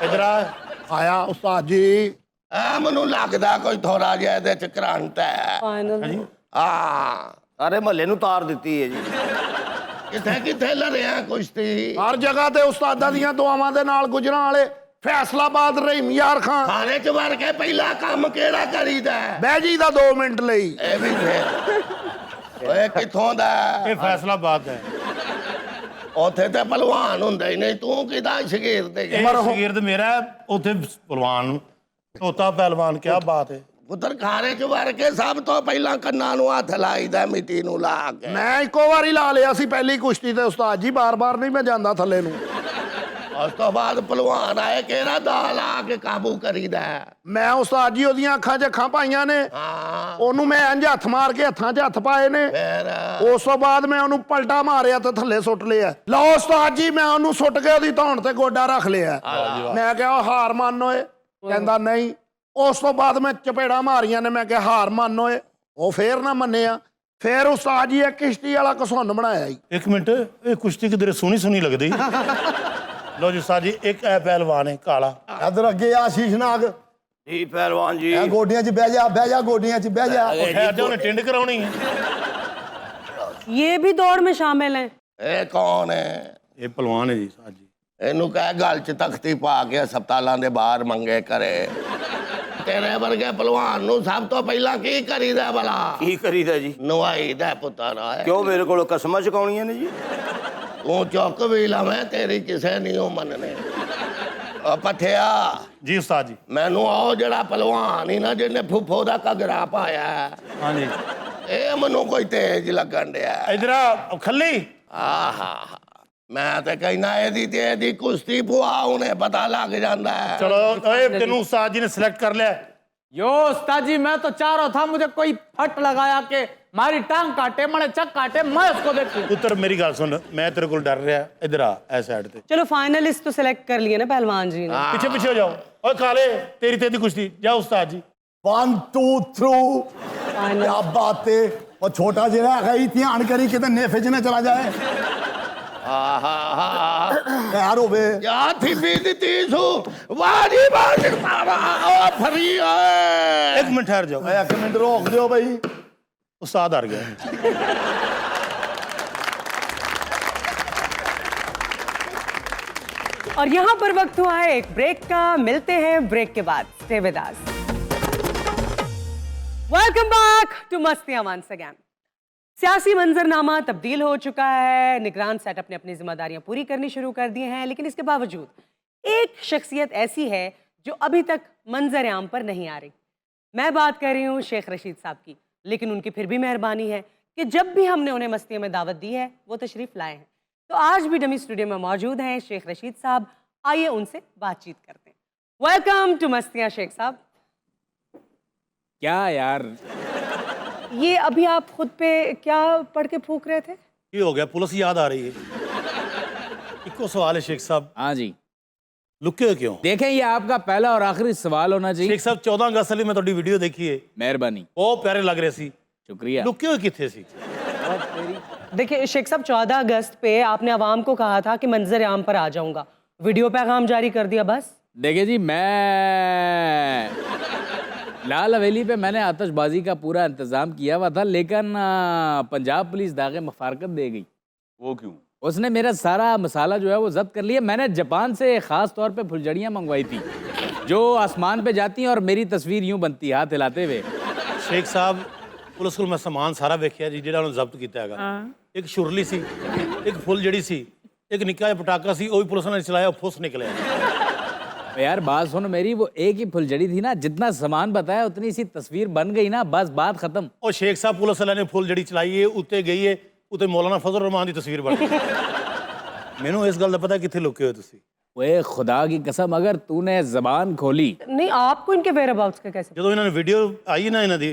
ਇਧਰ ਆ। ਆਇਆ ਉਸਤਾਦ ਜੀ। ਆ ਮੈਨੂੰ ਲੱਗਦਾ ਕੋਈ ਥੋੜਾ ਜਿਹਾ ਇਹਦੇ ਚ ਕਰੰਟ ਹੈ। फाइनल। ਹਾਂ ਸਾਰੇ ਮਹੱਲੇ ਨੂੰ ਤਾਰ ਦਿੱਤੀ ਹੈ ਜੀ। ਕਿੱਥੇ ਕਿੱਥੇ ਲੜਿਆ ਕੁਸ਼ਤੀ? ਹਰ ਜਗ੍ਹਾ ਤੇ ਉਸਤਾਦਾਂ ਦੀਆਂ ਦੁਆਵਾਂ ਦੇ ਨਾਲ ਗੁਜਰਾਂ ਵਾਲੇ ਫੈਸਲਾਬਾਦ ਰਹੀਮ ਯਾਰ ਖਾਨ ਖਾਣੇ ਚ ਵੜ ਕੇ ਪਹਿਲਾ ਕੰਮ ਕਿਹੜਾ ਕਰੀਦਾ ਹੈ? ਬਹਿ ਜੀ ਦਾ 2 ਮਿੰਟ ਲਈ ਇਹ ਵੀ ਫੇਰ ਓਏ ਕਿੱਥੋਂ ਦਾ ਹੈ? ਇਹ ਫੈਸਲਾਬਾਦ ਹੈ। ਉੱਥੇ ਤੇ ਪਹਿਲਵਾਨ ਹੁੰਦਾ ਹੀ ਨਹੀਂ, ਤੂੰ ਕਿਹਦਾ ਸ਼ਗੀਰ ਤੇ ਇਹ ਸ਼ਗਿਰਦ ਮੇਰਾ ਹੈ, ਉੱਥੇ ਪਹਿਲਵਾਨ ਤੋਤਾ ਪਹਿਲਵਾਨ, ਕੀ ਬਾਤ ਹੈ। ਪੁੱਤਰ ਖਾਣੇ ਚ ਵੜ ਕੇ ਸਭ ਤੋਂ ਪਹਿਲਾਂ ਕੰਨਾਂ ਨੂੰ ਹੱਥ ਲਾਈਦਾ ਮਿੱਟੀ ਨੂੰ ਲਾ ਕੇ। ਮੈਂ ਇੱਕੋ ਵਾਰੀ ਲਾ ਲਿਆ ਸੀ ਪਹਿਲੀ ਕੁਸ਼ਤੀ ਤੇ ਉਸਤਾਦ ਜੀ, ਬਾਰ-ਬਾਰ ਨਹੀਂ ਮੈਂ ਜਾਂਦਾ ਥੱਲੇ ਨੂੰ। ਉਸ ਤੋਂ ਬਾਅਦ ਪਹਿਲਵਾਨ ਆਏ ਕਿਹੜਾ ਦਾ ਲਾ ਕੇ ਕਾਬੂ ਕਰੀਦਾ ਹੈ। ਮੈਂ ਉਸਤਾਦ ਜੀ ਉਹਦੀਆਂ ਅੱਖਾਂ 'ਚ ਅੱਖਾਂ ਪਾਈਆਂ ਨੇ, ਹਾਂ ਉਹਨੂੰ ਮੈਂ ਇੰਜ ਹੱਥ ਮਾਰ ਕੇ ਹੱਥਾਂ 'ਚ ਹੱਥ ਪਾਏ ਨੇ। ਫੇਰ ਉਸ ਤੋਂ ਬਾਅਦ ਮੈਂ ਉਹਨੂੰ ਪਲਟਾ ਮਾਰਿਆ ਤੇ ਥੱਲੇ ਸੁੱਟ ਲਿਆ। ਲਓ ਉਸਤਾਦ ਜੀ, ਮੈਂ ਉਹਨੂੰ ਸੁੱਟ ਕੇ ਉਹਦੀ ਧੌਣ ਤੇ ਗੋਡਾ ਰੱਖ ਲਿਆ। ਮੈਂ ਕਿਹਾ ਹਾਰ ਮੰਨ ਓਏ, ਕਹਿੰਦਾ ਨਹੀਂ। ਉਸ ਤੋਂ ਬਾਅਦ ਮੈਂ ਚਪੇੜਾ ਮਾਰੀਆਂ ਨੇ, ਮੈਂ ਕਿਹਾ ਹਾਰ ਮੰਨ ਓਏ, ਉਹ ਫੇਰ ਨਾ ਮੰਨਿਆ। ਫੇਰ ਉਸਤਾਦ ਜੀ ਇੱਕ ਕਿਸ਼ਤੀ ਵਾਲਾ ਘਸੁੰਨ ਬਣਾਇਆ ਜੀ। ਇੱਕ ਮਿੰਟ, ਇਹ ਕੁਸ਼ਤੀ ਕਿਧਰੇ ਸੋਹਣੀ ਸੋਹਣੀ ਲੱਗਦੀ। ਲੋ ਜੀ ਉਸਤਾਦ ਜੀ, ਇੱਕ ਇਹ ਪਹਿਲਵਾਨ ਹੈ ਕਾਲਾ। ਇਧਰ ਅੱਗੇ ਆ ਸ਼ੀਸ਼ਨਾਗ। ਜੀ ਪਹਿਲਵਾਨ ਜੀ, ਇਹ ਗੋਡੀਆਂ 'ਚ ਬਹਿ ਜਾ, ਬਹਿ ਜਾ, ਗੋਡੀਆਂ 'ਚ ਬਹਿ ਜਾ। ਉਹ ਠਹਿਰ ਜਾ, ਉਹਨੇ ਟਿੰਡ ਕਰਾਉਣੀ ਹੈ। ये भी दौड़ में शामिल हैं। ਇਹ ਕੌਣ ਹੈ? ਇਹ ਪਹਿਲਵਾਨ ਹੈ ਜੀ ਉਸਤਾਦ ਜੀ। ਇਹਨੂੰ ਕਹਿ ਗਲ ਚ ਤਖਤੀ ਪਾ ਕੇ ਹਸਪਤਾਲਾਂ ਦੇ ਬਾਹਰ ਮੰਗੇ ਕਰੇ। ਤੇਰੇ ਵਰਗੇ ਪਹਿਲਵਾਨ ਨੂੰ ਸਭ ਤੋਂ ਪਹਿਲਾਂ ਕੀ ਕਰੀਦਾ ਭਲਾ? ਕੀ ਕਰੀਦਾ ਜੀ? ਨਵਾਈਦਾ ਪੁੱਤਰ। ਕਿਉਂ ਮੇਰੇ ਕੋਲ ਕਸਮਾਂ ਚੁਕਾਉਣੀਆਂ ਨੇ ਜੀ? ਤੂੰ ਚੁੱਕ ਵੀ ਲਵੇਂ, ਤੇਰੀ ਕਿਸੇ ਨਹੀਂ ਉਹ ਮੰਨਣੇ। ਪੱਠਿਆ ਜੀ ਉਸਤਾਦ ਜੀ। ਮੈਨੂੰ ਉਹ ਜਿਹੜਾ ਪਹਿਲਵਾਨ ਹੀ ਨਾ ਜਿਹਨੇ ਫੁੱਫੋ ਦਾ ਘੱਗਰਾ ਪਾਇਆ, ਹਾਂਜੀ, ਇਹ ਮੈਨੂੰ ਕੋਈ ਤੇਜ ਲੱਗਣ ਡਿਆ। ਇਧਰ ਆ ਖੱਲੀ। ਆਹਾ, ਮੈਂ ਤੇ ਕਹਿਣਾ ਇਹਦੀ ਤੇ ਇਹਦੀ ਕੁਸ਼ਤੀ ਪੁਆ, ਉਹਨੇ ਪਤਾ ਲੱਗ ਜਾਂਦਾ ਹੈ। ਚਲੋ ਓਏ, ਤੈਨੂੰ ਉਸਤਾਦ ਜੀ ਨੇ ਸਿਲੈਕਟ ਕਰ ਲਿਆ। यो उस्ताद जी, मैं तो चाह रहा था मुझे कोई फट लगाया कि मारी टांग काटे, मरे चक काटे, मैं उसको देखूं। ਪੁੱਤਰ ਮੇਰੀ ਗੱਲ ਸੁਣ, ਮੈਂ ਤੇਰੇ ਕੋਲ ਡਰ ਰਿਹਾ। ਇਧਰ ਆ ਐ ਸਾਈਡ ਤੇ। चलो फाइनलिस्ट तो सिलेक्ट कर लिए ना पहलवान जी ने। ਪਿੱਛੇ ਪਿੱਛੇ ਹੋ ਜਾਓ। ਓਏ ਕਾਲੇ, ਤੇਰੀ ਤੇ ਦੀ ਕੁਸ਼ਤੀ। ਜਾ ਉਸਤਾਦ ਜੀ। 1 2 3 क्या बात है। और छोटा जिहा है, ध्यान करी किते नेफे च ना चला जाए। यार होवे क्या थी भी दी सु वारी वारी सारा ओ फरी है। ਇੱਕ ਮਿੰਟ ਠਹਿਰ ਜਾਓ। एक मिनट रोक दियो भाई। उस्ताद हार गया। और यहाँ पर वक्त हुआ है एक ब्रेक का। मिलते हैं ब्रेक के बाद। Stay with us. Welcome back to Mastiyan once again. सियासी मंजरनामा तब्दील हो चुका है। निगरान सेट अपनी अपनी जिम्मेदारियां पूरी करनी शुरू कर दी हैं, लेकिन इसके बावजूद एक शख्सियत ऐसी है जो अभी तक मंजर आम पर नहीं आ रही। मैं बात कर रही हूँ शेख रशीद साहब की, लेकिन उनकी फिर भी मेहरबानी है कि जब भी हमने उन्हें मस्तियों में दावत दी है वो तशरीफ लाए हैं। तो आज भी डमी स्टूडियो में मौजूद हैं शेख रशीद साहब। आइए उनसे बातचीत करते हैं। वेलकम टू मस्तियां शेख साहब। क्या यार, ये अभी आप खुद पे क्या पढ़ के फूक रहे थे? ये हो गया, पुलिस याद आ रही है। इको सवाल है शेख साहब, हाँ जी, लुके हो क्यों? देखें ये आपका पहला और आखिरी सवाल होना चाहिए। शेख साहब 14 अगस्त वाली मैं थोड़ी वीडियो देखी है, मेहरबानी, बहुत प्यारे लग रहे सी। शुक्रिया। लुके हो किथे सी? देखिए शेख साहब, 14 अगस्त पे आपने आवाम को कहा था कि मंजर आम पर आ जाऊंगा, वीडियो पैगाम जारी कर दिया बस। देखिए जी, मैं लाल हवेली पे मैंने आतिशबाजी का पूरा इंतजाम किया हुआ था, लेकिन पंजाब पुलिस दागे मफारकत दे गई। वो क्यों? उसने मेरा सारा मसाला जो है वो जब्त कर लिया। मैंने जापान से ख़ास तौर पे फुलझड़ियाँ मंगवाई थी जो आसमान पे जाती हैं और मेरी तस्वीर यूं बनती है हाथ हिलाते हुए। शेख साहब, पुलिस को मैं समान सारा वेखिया जी ਜਿਹੜਾ ਉਹਨੂੰ ਜ਼ਬਤ ਕੀਤਾ ਹੈਗਾ। ਇੱਕ ਸ਼ੁਰਲੀ ਸੀ, ਇੱਕ ਫੁੱਲ ਜੜੀ ਸੀ, ਇੱਕ ਨਿੱਕਾ ਜਿਹਾ ਪਟਾਕਾ ਸੀ, ਉਹ ਵੀ ਪੁਲਿਸ ਨੇ ਚਲਾਇਆ, ਉਹ ਫੁੱਸ निकले। यार बात सुनो मेरी, वो एक ही फुलझड़ी थी ना, जितना सामान बताया उतनी सी तस्वीर बन गई ना, बस बात खत्म। ਉਹ शेख साहब पुलिस वाले ने फुੱਲ ਜੜੀ ਚਲਾਈ ਹੈ, ਉੱਤੇ ਗਈ ਹੈ, ਉੱਤੇ ਮੌਲਾਨਾ ਫਜ਼ਲ रहमान ਦੀ ਤਸਵੀਰ ਬਣ ਗਈ। ਮੈਨੂੰ ਇਸ ਗੱਲ ਦਾ ਪਤਾ ਕਿੱਥੇ ਲੁਕੇ ਹੋ ਤੁਸੀਂ। वे खुदा की कसम, अगर तूने जबान खोली। नहीं, आपको इनके वेयर अबाउट्स का कैसे? ਜਦੋਂ ਇਹਨਾਂ ਨੇ ਵੀਡੀਓ ਆਈ ਨਾ ਇਹਨਾਂ ਦੀ,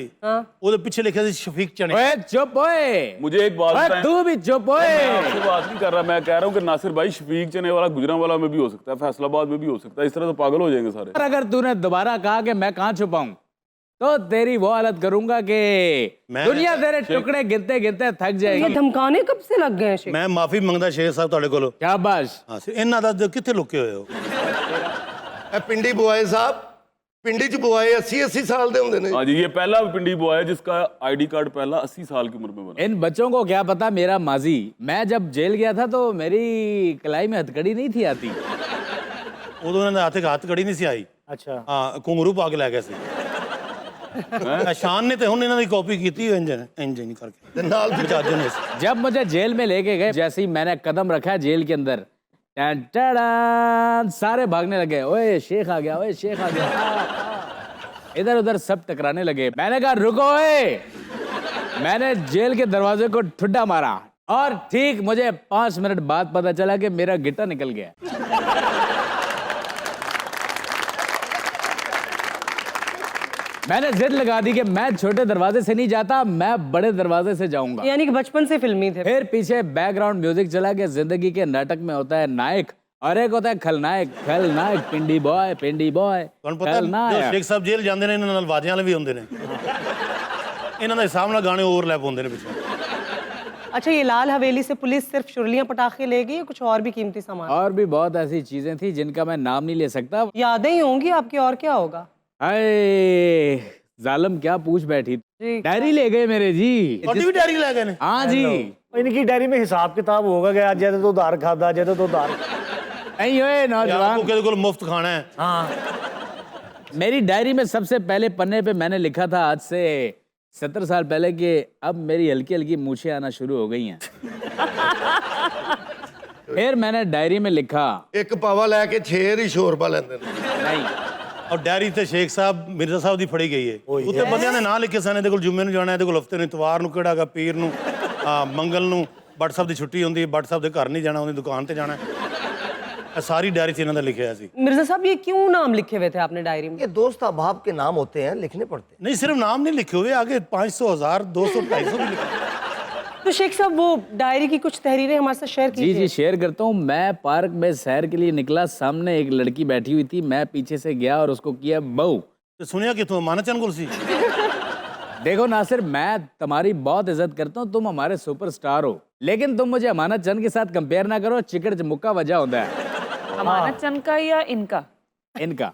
ਉਹਦੇ ਪਿੱਛੇ ਲਿਖਿਆ ਸੀ शफीक चने। ओए चुप ओए, मुझे एक बात ओए बताएं। तू भी चुप ओए। मैं आपसे बात नहीं कर रहा, मैं कह रहा हूँ कि नासिर भाई शफीक चने वाला गुजरांवाला में भी हो सकता है, फैसलाबाद में भी हो सकता है। इस तरह तो पागल हो जाएंगे सारे। अगर तूने दोबारा कहा कि मैं कहाँ छुपाऊं तो तेरी वो हालत करूंगा कि दुनिया तेरे टुकड़े गिनते गिनते थक ये जाएगी। धमकाने कब से लग गए हैं शेख? ਮੈਂ ਮਾਫੀ ਮੰਗਦਾ ਸ਼ੇਖ ਸਾਹਿਬ ਤੁਹਾਡੇ ਕੋਲੋਂ। शाबाश। ਹਾਂ, ਇਹਨਾਂ ਦਾ ਕਿੱਥੇ ਲੁਕੇ ਹੋਏ ਹੋ? ਇਹ ਪਿੰਡੀ ਬੁਆਏ ਸਾਹਿਬ, ਪਿੰਡੀ ਚ ਬੁਆਏ 80 ਸਾਲ ਦੇ ਹੁੰਦੇ ਨੇ। हाँ जी, ये पहला पिंडी बुआ है जिसका आईडी कार्ड पहला 80 साल की उम्र में बना। इन बच्चों को क्या पता मेरा माजी। मैं जब जेल गया था तो मेरी कलाई में हथकड़ी नहीं थी आती। ਉਦੋਂ ਇਹਨਾਂ ਦੇ ਹੱਥ ਇੱਕ ਹੱਥ ਕੜੀ ਨਹੀਂ ਸੀ ਆਈ ਅੱਛਾ ਹਾਂ ਘੁੰਗਰੂ ਪਾ ਕੇ ਲੈ ਗਏ ਸੀ ਸ਼ਾਨ ਨੇ ਤੇ ਹੁਣ ਇਹਨਾਂ ਦੀ ਕਾਪੀ ਕੀਤੀ इंजन करके जज ने जब मुझे जेल में लेके गए, जैसे ही मैंने कदम रखा जेल के अंदर, टन टन, सारे भागने लगे, ओए शेख आ गया, ओए शेख आ गया। इधर उधर सब टकराने लगे। मैंने कहा रुको ओए। मैंने जेल के दरवाजे को ठुड्डा मारा और ठीक मुझे 5 मिनट बाद पता चला कि मेरा गिट्टा निकल गया। मैंने जिद लगा दी कि मैं छोटे दरवाजे से नहीं जाता, मैं बड़े दरवाजे से जाऊंगा। यानी कि बचपन से फिल्मी थे। फिर पीछे बैकग्राउंड म्यूजिक चला कि जिंदगी के नाटक में होता है नायक और एक होता है खलनायक। खलनायक पिंडी बॉय ਤੁਹਾਨੂੰ ਪਤਾ ਜੋ ਸ਼ੇਖ ਸਾਹਿਬ ਜੇਲ੍ਹ ਜਾਂਦੇ ਨੇ ਇਹਨਾਂ ਨਾਲ ਵਾਜਿਆਂ ਵਾਲੇ ਵੀ ਹੁੰਦੇ ਨੇ ਇਹਨਾਂ ਦੇ ਹਿਸਾਬ ਨਾਲ ਗਾਣੇ ਓਵਰਲੈਪ ਹੁੰਦੇ ਨੇ ਪਿੱਛੇ। अच्छा, ये लाल हवेली से पुलिस सिर्फ शुरलियां पटाखे ले गई या कुछ और भी कीमती सामान? और भी बहुत ऐसी चीजें थी जिनका मैं नाम नहीं ले सकता। यादें ही होंगी आपकी, और क्या होगा? अरे जालिम क्या पूछ बैठी, जी। डायरी ले गए मेरे जी। ਤੁਹਾਡੀ ਵੀ ਡਾਇਰੀ ਲੈ ਗਏ ਨੇ? हाँ जी। इनकी डायरी में हिसाब किताब होगा कि आज ज्यादा तो उधार खाता, ज्यादा तो उधार। नहीं होए नौजवान, आपको किसी को मुफ्त खाना है? हाँ। मेरी डायरी में सबसे पहले पन्ने पे मैंने लिखा था आज से 70 साल पहले कि अब मेरी हल्की हल्की मूछें आना शुरू हो गई हैं। फिर मैंने डायरी में लिखा, ਇੱਕ ਪਾਵਾ ਲੈ ਕੇ 6 ਹੀ ਸ਼ੋਰਬਾ ਲੈਂਦੇ ਨੇ। नहीं ਔਰ ਡਾਇਰੀ ਤੇ ਸ਼ੇਖ ਸਾਹਿਬ ਮਿਰਜ਼ਾ ਸਾਹਿਬ ਦੀ ਫੜੀ ਗਈ ਹੈ। ਉੱਤੇ ਬੰਦਿਆਂ ਦੇ ਨਾਂ ਲਿਖੇ ਸਨ, ਇਹਦੇ ਕੋਲ ਜੁਮੇ ਨੂੰ ਜਾਣਾ, ਇਹਦੇ ਕੋਲ ਹਫਤੇ ਨੂੰ ਇਤਵਾਰ ਨੂੰ ਕਿਹੜਾਗਾ, ਪੀਰ ਨੂੰ, ਮੰਗਲ ਨੂੰ ਬੱਟ ਸਾਹਿਬ ਦੀ ਛੁੱਟੀ ਹੁੰਦੀ ਹੈ, ਬੱਟ ਸਾਹਿਬ ਦੇ ਘਰ ਨਹੀਂ ਜਾਣਾ, ਉਹਦੀ ਦੁਕਾਨ ਤੇ ਜਾਣਾ। ਇਹ ਸਾਰੀ ਡਾਇਰੀ 'ਚ ਇਹਨਾਂ ਦਾ ਲਿਖਿਆ ਸੀ। मिर्जा साहब, ये क्यों नाम लिखे हुए थे आपने डायरी में? ये दोस्त अहबाब के नाम होते हैं, लिखने पड़ते हैं। नहीं सिर्फ नाम नहीं लिखे हुए, आगे 500, 1000, 200, 250 भी लिखे। तो शेख साहब, वो डायरी की कुछ तहरीरें हमारे साथ शेयर जी कीजिए। जी शेयर करता हूँ। मैं पार्क में सैर के लिए निकला, सामने एक लड़की बैठी हुई थी, मैं पीछे से गया और उसको किया बहू। तो सुनिया कि तुम माना चंद गुलसी? देखो नासिर, मैं तुम्हारी बहुत इज्जत करता हूँ, तुम हमारे सुपरस्टार हो, लेकिन तुम मुझे अमानत चंद के साथ कंपेयर ना करो, चिकड़ मुक्का वजह होता है। अमानत चंद का या इनका? इनका।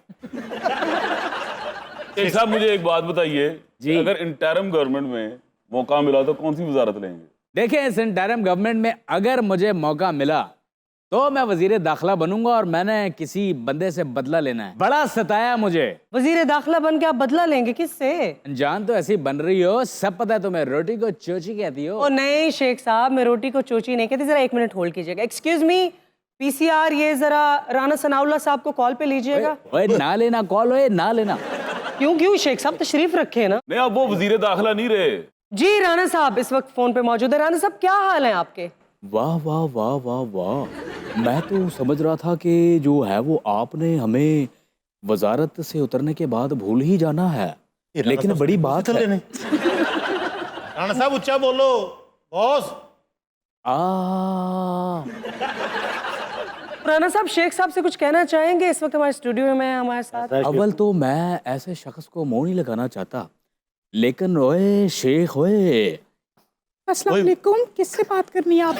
शेख साहब मुझे एक बात बताइए जी। अगर इंटरिम गवर्नमेंट में मौका मिला तो कौन सी वजारत लेंगे? देखिए, इस इंटरिम गवर्नमेंट में अगर मुझे मौका मिला तो मैं वजीर दाखिला बनूंगा और मैंने किसी बंदे से बदला लेना है। बड़ा सताया मुझे। वजीर दाखिला बन के आप बदला लेंगे किससे? जान तो ऐसी बन रही हो, सब पता है तुम्हें, रोटी को चोची कहती हो। ओ नहीं शेख साहब, मैं रोटी को चोची नहीं कहती। जरा 1 मिनट होल्ड कीजिएगा। एक्सक्यूज मी, पीसीआर, ये जरा राना सनाउल्लाह साहब को कॉल पे लीजिएगा। ओए ना लेना कॉल, ओए ना लेना। क्यों क्यों शेख साहब, तशरीफ रखे ना। नहीं, अब वो वजीर दाखिला नहीं रहे। जी राना साहब इस वक्त फोन पे मौजूद है। राना साहब, क्या हाल है आपके? वाह वाह वाह वाह वाह, मैं तो समझ रहा था कि जो है वो आपने हमें वजारत से उतरने के बाद भूल ही जाना है, लेकिन बड़ी बात है। राणा साहब उच्चा बोलो बॉस। राणा साहब, शेख साहब से कुछ कहना चाहेंगे? इस वक्त हमारे स्टूडियो में हमारे साथ। अव्वल तो मैं ऐसे शख्स को मुंह नहीं लगाना चाहता, लेकिन ओए शेख ओए। अस्सलाम वालेकुम, किससे बात करनी है आप?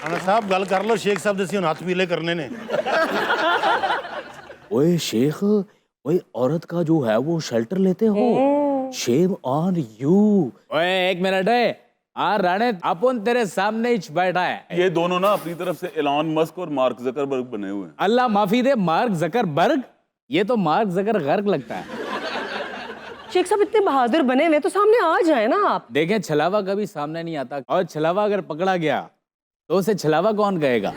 राणा साहब गल कर लो, शेख साहब दसी हाथ पीले करने ने। ओए शेख, ओए औरत का जो है वो शेल्टर लेते हो, शेम ऑन यू। ओए एक मिनट है, राणे अपन तेरे सामने ही बैठा है। ये दोनों ना अपनी तरफ से एलॉन मस्क और मार्क जकरबर्ग बने हुए हैं। अल्लाह माफी दे, मार्क जकरबर्ग? ये तो मार्क जकरबर्ग लगता है। शेख साहब इतने बहादुर बने हुए तो सामने आ जाए ना आप। देखें, छलावा कभी सामने नहीं आता, और छलावा अगर पकड़ा गया तो उसे छलावा कौन कहेगा?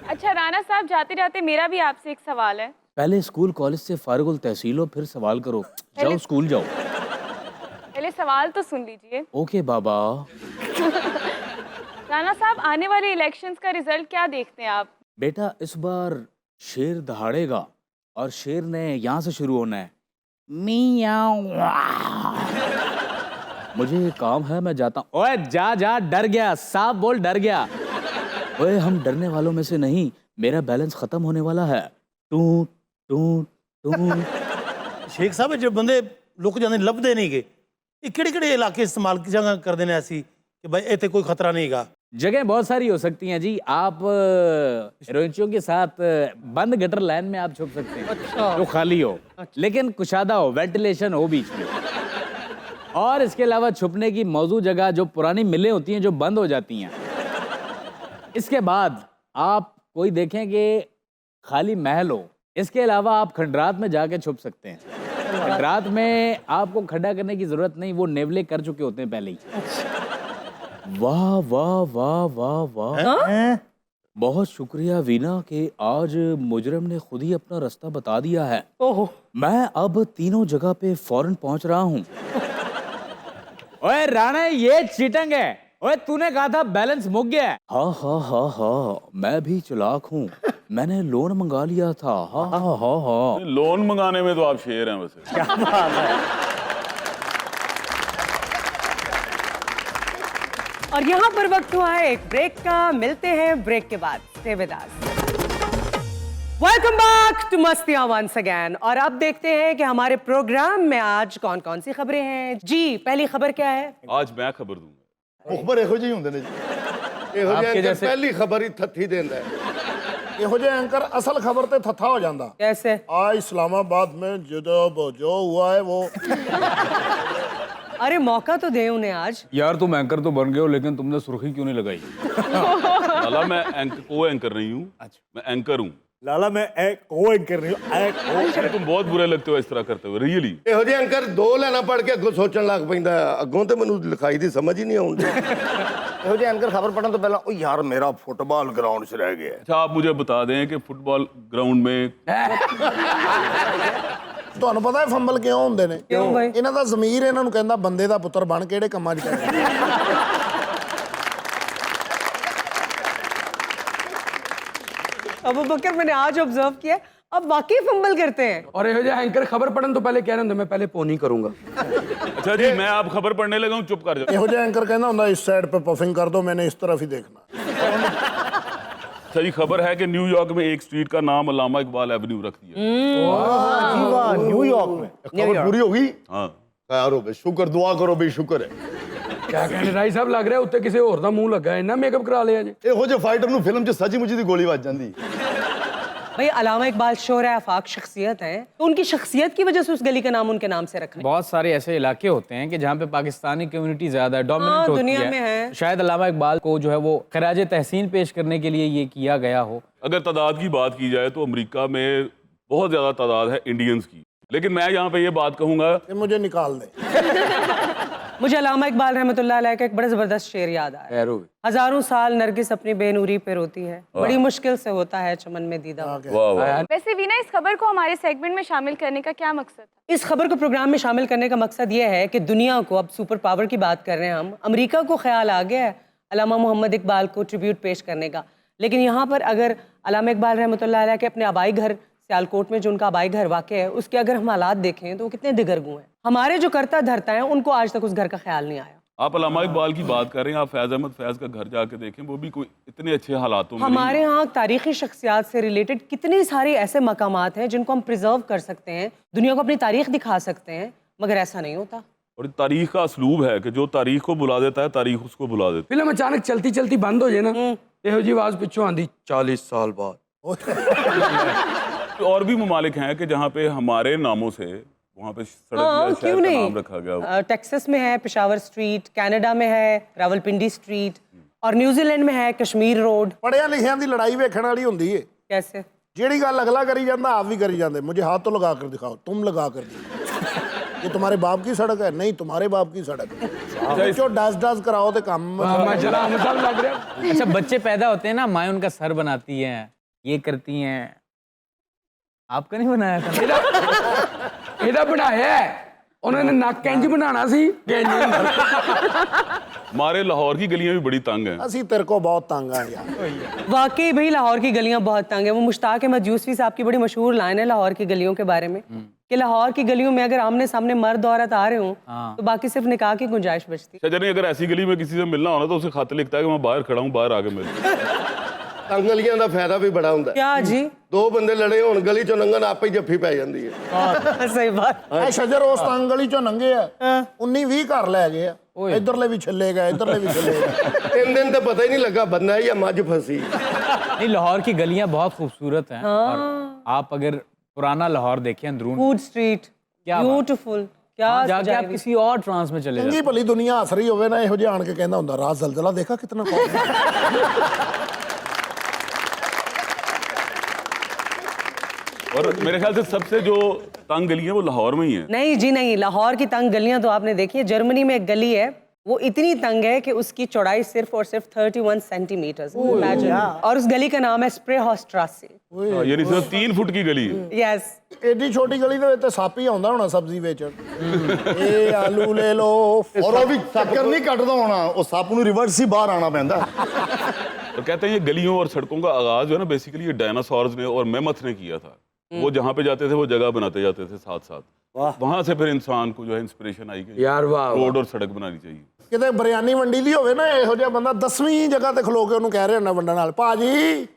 अच्छा राना साहब, जाते जाते मेरा भी आपसे एक सवाल है। पहले स्कूल कॉलेज से फारिगुल तहसील हो, फिर सवाल करो। जाओ स्कूल जाओ। पहले सवाल तो सुन लीजिए। ओके बाबा। राना साहब, आने वाले इलेक्शंस का रिजल्ट क्या देखते हैं आप? बेटा इस बार शेर दहाड़ेगा और शेर ने यहाँ से शुरू होना है। मियाऊ। मुझे काम है, मैं जाता हूँ। ओए जा जा, डर गया, साफ बोल डर गया। ओए हम डरने वालों में से नहीं, मेरा बैलेंस खत्म होने वाला है। To to to. शेख साहब जब बंदे लुक जाते लभदे नहीं गए, ये किहड़े इलाके इस्तेमाल की जगह कर देने ऐसी कि भाई इतने कोई खतरा नहीं गा? जगह बहुत सारी हो सकती हैं जी। आप हीरोइंचियों के साथ बंद गटर लाइन में आप छुप सकते हैं। अच्छा। जो खाली हो, लेकिन कुशादा हो, वेंटिलेशन हो बीच में। और इसके अलावा छुपने की मौजूद जगह जो पुरानी मिलें होती हैं जो बंद हो जाती हैं, इसके बाद आप कोई देखें कि खाली महल हो, इसके अलावा आप खंडरात में जाके छुप सकते हैं। खंडरात में आपको खड्डा करने की जरूरत नहीं, वो नेवले कर चुके होते हैं पहले ही। वाह वाह वाह वाह वाह, बहुत शुक्रिया वीना कि आज मुजरम ने खुद ही अपना रास्ता बता दिया है। ओहो, मैं अब तीनों जगह पे फौरन पहुंच रहा हूँ। ओए राणा, ये चीटिंग है। ओए तूने कहा था बैलेंस मुक गया है। हाँ हाँ हाँ हाँ, मैं भी चालाक हूँ, मैंने लोन मंगा लिया था। हाँ हाँ हाँ हाँ। लोन मंगाने में तो आप शेर हैं वैसे। क्या बात है। और यहाँ पर वक्त हुआ है एक ब्रेक का। मिलते हैं ब्रेक के बाद। Stay with us. Welcome back to Mastiyan once again. और अब देखते हैं कि हमारे प्रोग्राम में आज कौन कौन सी खबरें हैं। जी, पहली खबर क्या है? आज मैं खबर दूंगा। ਮੁਖਬਰ ਇਹੋ ਜਿਹੇ ਹੁੰਦੇ ਨੇ ਜੀ। ਇਹੋ आपके ਜਿਹੇ जैसे- ਪਹਿਲੀ ਖਬਰ ਹੀ ਥੱਥੀ ਦਿੰਦਾ ਹੈ। ਇਹੋ ਜਿਹੇ ਐਂਕਰ ਅਸਲ ਖਬਰ ਤੇ ਥੱਥਾ ਹੋ ਜਾਂਦਾ। कैसे? आज इस्लामाबाद में जो हुआ है वो अरे मौका तो दे उन्हें आज। यार तुम एंकर तो बन गए हो, लेकिन तुमने सुर्खी क्यों नहीं लगाई? लाला मैं को एंकर नहीं हूँ, मैं एंकर हूँ। लाला मैं को एंकर नहीं हूँ, तुम बहुत बुरे लगते हो इस तरह करते हुए, रियली। ਇਹੋ ਜਿਹੇ ਅੰਕਰ ਦੋ ਲੈਣਾ ਪੜ ਕੇ ਅੱਗੋਂ ਸੋਚਣ ਲੱਗ ਪੈਂਦਾ ਹੈ। ਅੱਗੋਂ ਤੇ ਮੈਨੂੰ ਲਿਖਾਈ ਦੀ ਸਮਝ ਹੀ ਨਹੀਂ ਆਉਂਦੀ। ਇਹੋ ਜਿਹੇ ਐਂਕਰ ਖਬਰ ਪੜਨ ਤੋਂ ਪਹਿਲਾਂ ਉਹ ਯਾਰ ਮੇਰਾ ਫੁੱਟਬਾਲ ਗਰਾਊਂਡ 'ਚ ਰਹਿ ਗਿਆ। अच्छा, आप मुझे बता दें कि फुटबॉल ग्राउंड में ਤੁਹਾਨੂੰ ਪਤਾ ਹੈ ਫੰਬਲ ਕਿਉਂ ਹੁੰਦੇ ਨੇ? ਕਿਉਂ ਬਾਈ? ਇਹਨਾਂ ਦਾ ਜ਼ਮੀਰ ਇਹਨਾਂ ਨੂੰ ਕਹਿੰਦਾ ਬੰਦੇ ਦਾ ਪੁੱਤਰ ਬਣ ਕਿਹੜੇ ਕੰਮਾਂ 'ਚ ਪੈ। अबू बकर, मैंने आज ऑब्जर्व किया, अब वाकई फंबल करते हैं। और ये एंकर खबर पढ़न तो पहले कह रहे थे मैं पहले पोनी करूंगा। अच्छा जी, मैं आप खबर पढ़ने लगा हूँ, चुप कर जाओ। ਇਹੋ ਜਿਹਾ ਐਂਕਰ ਕਹਿੰਦਾ ਹੁੰਦਾ ਇਸ ਸਾਈਡ पे पफिंग कर दो, मैंने इस तरफ ही देखना। अच्छा जी, खबर है कि न्यूयॉर्क में एक स्ट्रीट का नाम अल्लामा इकबाल एवेन्यू रख दिया। जी वाह, न्यूयॉर्क में खबर पूरी होगी। हाँ, खैर हो बे, शुक्र, दुआ करो भी, शुक्र है। क्या कहने राय साहब, लग रहा है उत्ते किसी और दा मुंह लगा है ना, मेकअप करा लिया जी। ਇਹੋ ਜਿਹੇ ਫਾਈਟਰ ਨੂੰ ਫਿਲਮ 'ਚ ਸੱਚੀ ਮੁੱਚੀ ਦੀ ਗੋਲੀ ਵੱਜ ਜਾਂਦੀ। भाई अलामा इकबाल शोर आफाक शख्सियत है, तो उनकी शख्सियत की वजह से उस गली का नाम उनके नाम से रखा है। बहुत सारे ऐसे इलाके होते हैं कि जहाँ पे पाकिस्तानी कम्युनिटी ज्यादा हाँ, डोमिनेंट होती दुनिया है। में है। शायद अल्लामा इकबाल को जो है वो खराज तहसीन पेश करने के लिए ये किया गया हो। अगर तादाद की बात की जाए तो अमेरिका में बहुत ज़्यादा तादाद है इंडियंस की, लेकिन मैं यहाँ पे ये बात कहूँगा कि मुझे निकाल दे। मुझे अलामा इकबाल रहमतुल्लाह अलैह का एक बड़ा जबरदस्त शेर याद आया। हजारों साल नरगिस अपनी बेनूरी पे रोती है, बड़ी मुश्किल से होता है चमन में दीदा। वाह वाह। वैसे वीना, इस खबर को हमारे सेगमेंट में शामिल करने का क्या मकसद था? इस खबर को प्रोग्राम में शामिल करने का मकसद ये है कि दुनिया को, अब सुपर पावर की बात कर रहे हैं हम, अमेरिका को ख्याल आ गया है अल्लामा मोहम्मद इकबाल को ट्रिब्यूट पेश करने का। लेकिन यहाँ पर अगर अल्लामा इकबाल रहमतुल्लाह अलैह के अपने आबाई घर सियालकोट में जो उनका आबाई घर वाक़ है, उसके अगर हम हालात देखें तो वो कितने दिगरगू हैं। हमारे जो करता धरता है उनको आज तक उस घर का ख्याल नहीं आया। आप अल्लामा इकबाल की बात कर रहे हैं, आप फैज़ अहमद फैज़ का घर जाके देखें, वो भी कोई इतने अच्छे हालातों में हमारे यहाँ तारीख़ी शख्सियात से रिलेटेड कितने सारे ऐसे मकामात हैं जिनको हम प्रिजर्व कर सकते हैं, दुनिया को अपनी तारीख दिखा सकते हैं, मगर ऐसा नहीं होता। और तारीख का असलूब है कि जो तारीख को बुला देता है, तारीख उसको बुला देती फिल्म अचानक चलती चलती बंद हो जाए ना, यहो जी आवाज पिछों आंदी 40 साल बाद। है। और भी ममालिक हैं कि जहाँ पे हमारे नामों से वहाँ पे सड़क या शहर क्यों का नहीं? नाम रखा गया। टेक्सास में है पेशावर स्ट्रीट, कनाडा में है रावलपिंडी स्ट्रीट, और न्यूजीलैंड में है कश्मीर रोड। ਪੜਿਆ ਲਿਖਿਆਂ ਦੀ ਲੜਾਈ ਵੇਖਣ ਵਾਲੀ ਹੁੰਦੀ ਏ। कैसे? ਜਿਹੜੀ ਗੱਲ ਅਗਲਾ ਕਰੀ ਜਾਂਦਾ आप भी करी जाते। मुझे हाथ तो लगा कर दिखाओ, तुम लगा कर दिखाओ। ये तुम्हारे बाप की सड़क है? नहीं, तुम्हारे बाप की सड़क है। जो डस डस कराओ तो काम माशाल्लाह हम सब लग रहे। अच्छा, बच्चे पैदा होते हैं ना, माएँ उनका सर बनाती हैं, ये करती हैं। आपका नहीं बनाया था? ਇਹਦਾ ਬਣਾਇਆ ਹੈ ਉਹਨਾਂ ਨੇ, ਨੱਕ ਇੰਜ ਬਣਾਉਣਾ ਸੀ ਕਿ ਇੰਜ ਹੁੰਦਾ। हमारे लाहौर की गलियाँ भी बड़ी तंग हैं। ਅਸੀਂ तेरे को बहुत तंग आ यार। वाकई भाई लाहौर की गलियां बहुत तंग है। वो मुश्ताक अहमद यूसुफी साहब की बड़ी मशहूर लाइन है लाहौर की गलियों के बारे में कि लाहौर की गलियों में अगर आमने सामने मर्द औरत आ रहे हों तो बाकी सिर्फ निकाह की गुंजाइश बचती। शजर ने अगर ऐसी गली में किसी से मिलना हो ना तो उसे खत लिखता है कि मैं बाहर खड़ा हूँ, बाहर आके मिल। ਤੰਗ ਗਲੀਆਂ ਦਾ ਫਾਇਦਾ ਵੀ ਬੜਾ ਹੁੰਦਾ। क्या जी? ਦੋ ਬੰਦੇ ਲੜੇ ਹੋਣ ਗਲੀ ਚੋਂ ਲੰਘਣ ਆਪੇ ਹੀ ਜੱਫੀ ਪੈ ਜਾਂਦੀ ਹੈ। सही बात। ਇਹ ਸ਼ਜਰ ਉਸ ਤੰਗ ਗਲੀ ਚੋਂ ਲੰਘੇ ਆ, 19-20 ਘਰ ਲੈ ਗਏ ਆ। ਇਧਰਲੇ ਵੀ ਛੱਲੇ ਗਏ, ਇਧਰਲੇ भी ਛੱਲੇ गए। 3 दिन तो पता ही नहीं लगा बंदा या मझ फंसी। नहीं, लाहौर की गलियाँ बहुत खूबसूरत हैं। और आप अगर पुराना लाहौर देखें अंदरून, फूड स्ट्रीट क्या बात। ब्यूटीफुल, क्या जाके आप किसी और ट्रांस में चले ਚੰਗੀ जाते। ਭਲੀ ਦੁਨੀਆ ਹੱਸ ਰਹੀ ਹੋਵੇ ਨਾ, ਇਹੋ ਜਿਹਾ ਆਣ ਕੇ ਕਹਿੰਦਾ ਹੁੰਦਾ ਰਾਤ ਜ਼ਲਜ਼ਲਾ ਦੇਖਾ ਕਿਤਨਾ ਖੌਫ। और मेरे ख्याल से सबसे जो तंग गली है वो लाहौर में ही है। नहीं जी नहीं, लाहौर की तंग गलियां तो आपने देखी है। जर्मनी में एक गली है, वो इतनी तंग है कि उसकी चौड़ाई सिर्फ और सिर्फ 31 सेंटीमीटर। इमेजिन। और उस गली का नाम है स्प्रेहॉस्ट्रासे। यानी सिर्फ 3 फुट की गली है। यस। एडी छोटी गली ਦੇ ਵਿੱਚ ਸੱਪ ਹੀ ਆਉਂਦਾ ਹੋਣਾ ਸਬਜ਼ੀ ਵੇਚਣ। ਇਹ ਆਲੂ ਲੈ ਲੋ। ਔਰ ਉਹ ਵੀ ਚੱਕਰ ਨਹੀਂ ਕੱਟਦਾ ਹੋਣਾ, ਉਹ ਸੱਪ ਨੂੰ ਰਿਵਰਸ ਹੀ ਬਾਹਰ ਆਣਾ ਪੈਂਦਾ। तो कहते हैं ये गलियों और सड़कों का आगाज जो है ना बेसिकली ये डायनासोर्स ने और मेमथ ने किया था। वो जहाँ पे जाते थे वो जगह बनाते जाते थे साथ साथ। वहां से फिर इंसान को जो है इंस्पिरेशन आई कि यार वाह रोड और सड़क बनानी चाहिए। ਕਿਤੇ ਬਿਰਿਆਨੀ ਵੰਡੀ ਦੀ ਹੋਵੇ ਨਾ, ਇਹੋ ਜਿਹਾ ਬੰਦਾ 10ਵੀਂ ਜਗ੍ਹਾ ਤੇ ਖਲੋ ਕੇ ਉਹਨੂੰ ਕਹਿ ਰਿਹਾ ਹੁੰਦਾ ਵੰਡਣ ਨਾਲ, ਭਾਜੀ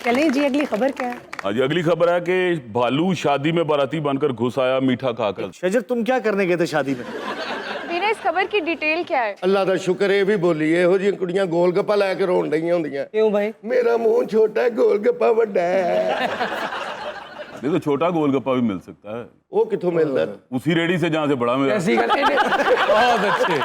चलें जी, अगली खबर क्या है? हाँ जी, अगली खबर है कि भालू शादी में बाराती बनकर घुस आया मीठा खाकर। शजर तुम क्या करने गए थे शादी में? ਵੀਰੇ इस खबर की डिटेल क्या है? ਅੱਲਾ ਦਾ ਸ਼ੁਕਰ ਇਹ ਵੀ ਬੋਲੀ ਇਹੋ ਜਿਹੀਆਂ ਕੁੜੀਆਂ ਗੋਲ ਗੱਪਾ ਲੈ ਕੇ ਰੋਣ ਡਈਆਂ ਹੁੰਦੀਆਂ। क्यों भाई? ਮੇਰਾ ਮੂੰਹ ਛੋਟਾ ਹੈ, ਗੋਲ ਗੱਪਾ ਵੱਡਾ ਹੈ। नहीं तो छोटा गोलगप्पा भी मिल सकता है। ਉਹ ਕਿੱਥੋਂ ਮਿਲਦਾ? उसी रेडी से जहाँ से बड़ा मिला। ऐसी बहुत अच्छे।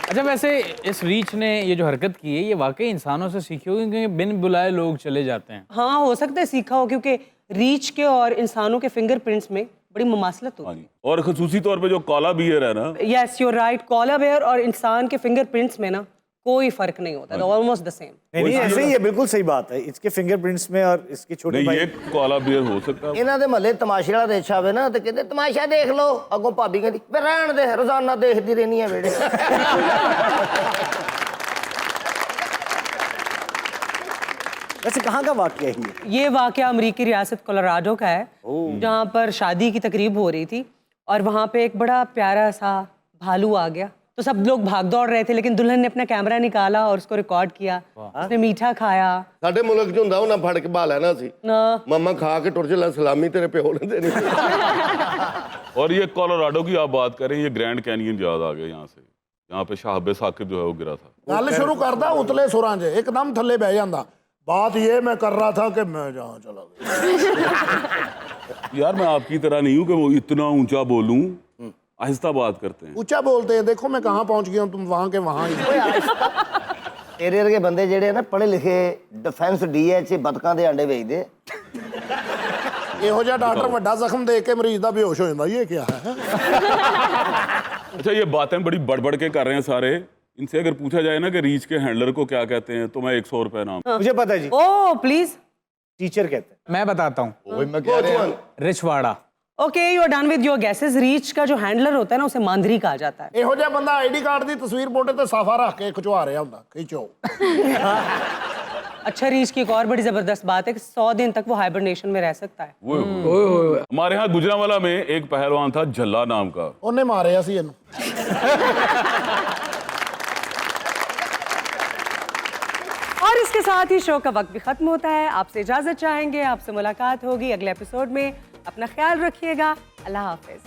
अच्छा, वैसे इस रीच ने ये जो हरकत की है ये वाकई इंसानों से सीखी होगी, क्योंकि बिन बुलाए लोग चले जाते हैं। हाँ, हो सकता है सीखा हो, क्योंकि रीच के और इंसानों के फिंगरप्रिंट्स में बड़ी मुमासलत होती है। और खसूसी तौर पे जो काला बियर है ना, yes you right, collar bear और इंसान के फिंगरप्रिंट्स में ना कोई फर्क नहीं होता, ऑलमोस्ट द सेम। नहीं ऐसे ही है, बिल्कुल सही बात है। इसके फिंगरप्रिंट्स में और इसके छोटे नहीं भाई ये काला बियर हो सकता है। ਇਹਨਾਂ ਦੇ ਮਹੱਲੇ ਤਮਾਸ਼ੇ ਵਾਲਾ ਰੇਛ ਆਵੇ ਨਾ ਤੇ ਕਹਿੰਦੇ ਤਮਾਸ਼ਾ ਦੇਖ ਲਓ, ਅੱਗੋਂ ਭਾਬੀ ਕਹਿੰਦੀ ਵੇ ਰਹਿਣ ਦੇ, ਰੋਜ਼ਾਨਾ ਦੇਖਦੀ ਰਹਿਣੀ ਹੈ ਵੇੜੇ। वैसे कहाँ का वाकया है ये? ये वाकया अमेरिकी रियासत कोलोराडो का है, जहाँ पर शादी की तकरीब हो रही थी और वहाँ पे एक बड़ा प्यारा सा भालू आ गया। तो सब लोग भाग दौड़ रहे थे, लेकिन दुल्हन ने अपना कैमरा निकाला और उसको रिकॉर्ड किया। उसने मीठा खाया ਸਾਡੇ ਮੁਲਕ 'ਚ ਹੁੰਦਾ ਉਹਨਾਂ ਫੜ ਕੇ ਬਾ ਲੈਣਾ ਸੀ। ना। ਮਮਾ ਖਾ ਕੇ ਟੁਰ ਚਲਾ, ਸਲਾਮੀ ਤੇਰੇ ਪਿਓ ਨੇ ਦੇਣੀ। और ये कोलोराडो की आप बात करें, ये ग्रैंड कैनियन याद आ गया यहाँ से, यहाँ पे शाहब साकिब जो है वो गिरा था। ਗੱਲ ਸ਼ੁਰੂ ਕਰਦਾ ਉਤਲੇ ਸੁਰਾਂ 'ਚ, ਇੱਕਦਮ ਥੱਲੇ ਬਹਿ ਜਾਂਦਾ। बात ये मैं कर रहा था कि मैं जहाँ चला गया। यार मैं आपकी तरह नहीं हूँ कि वो इतना ऊंचा बोलूं, आहिस्ता बात करते हैं। ऊंचा बोलते हैं, देखो मैं कहाँ पहुँच गया हूँ, तुम वहाँ के वहाँ ही। ਤੇਰੇ ਵਰਗੇ ਬੰਦੇ ਜਿਹੜੇ ਨਾ ਪੜ੍ਹੇ ਲਿਖੇ ਡਿਫੈਂਸ ਡੀਐਚ ਬਤਕਾਂ ਦੇ ਆਂਡੇ ਵੇਚਦੇ। ਇਹੋ ਜਿਹਾ ਡਾਕਟਰ ਵੱਡਾ ਜ਼ਖਮ ਦੇਖ ਕੇ ਮਰੀਜ਼ ਦਾ ਬੇਹੋਸ਼ ਹੋ ਜਾਂਦਾ। ਇਹ क्या है? अच्छा, ये बातें बड़ी बढ़ के कर रहे हैं सारे। इनसे अगर पूछा जाए ना कि रीच के हैंडलर को क्या कहते हैं, तो मैं 100 रुपए नाम। मुझे पता है जी, ओ प्लीज। टीचर कहते हैं। मैं बताता हूँ, मैं कह रहा हूं रिछवाड़ा। Okay, you are done with your guesses. रीच का जो हैंडलर होता है ना, उसे मांदरी कहा जाता है। ਇਹੋ ਜਿਹਾ ਬੰਦਾ ਆਈਡੀ ਕਾਰਡ ਦੀ ਤਸਵੀਰ ਮੋਢੇ ਤੇ ਸਾਫਾ ਰੱਖ ਕੇ ਖਿਚਵਾ ਰਿਹਾ ਹੁੰਦਾ। ਖਿਚੋ। अच्छा, रीच की एक और बड़ी जबरदस्त बात है कि 100 दिन तक वो हाइबरनेशन में रह सकता है। हमारे यहाँ गुजरांवाला में एक पहलवान था झल्ला नाम का। ਉਹਨੇ ਮਾਰਿਆ ਸੀ ਇਹਨੂੰ। और इसके साथ ही शो का वक्त भी खत्म होता है। आपसे इजाजत चाहेंगे, आपसे मुलाकात होगी अगले एपिसोड में। अपना ख्याल रखिएगा। अल्लाह हाफिज।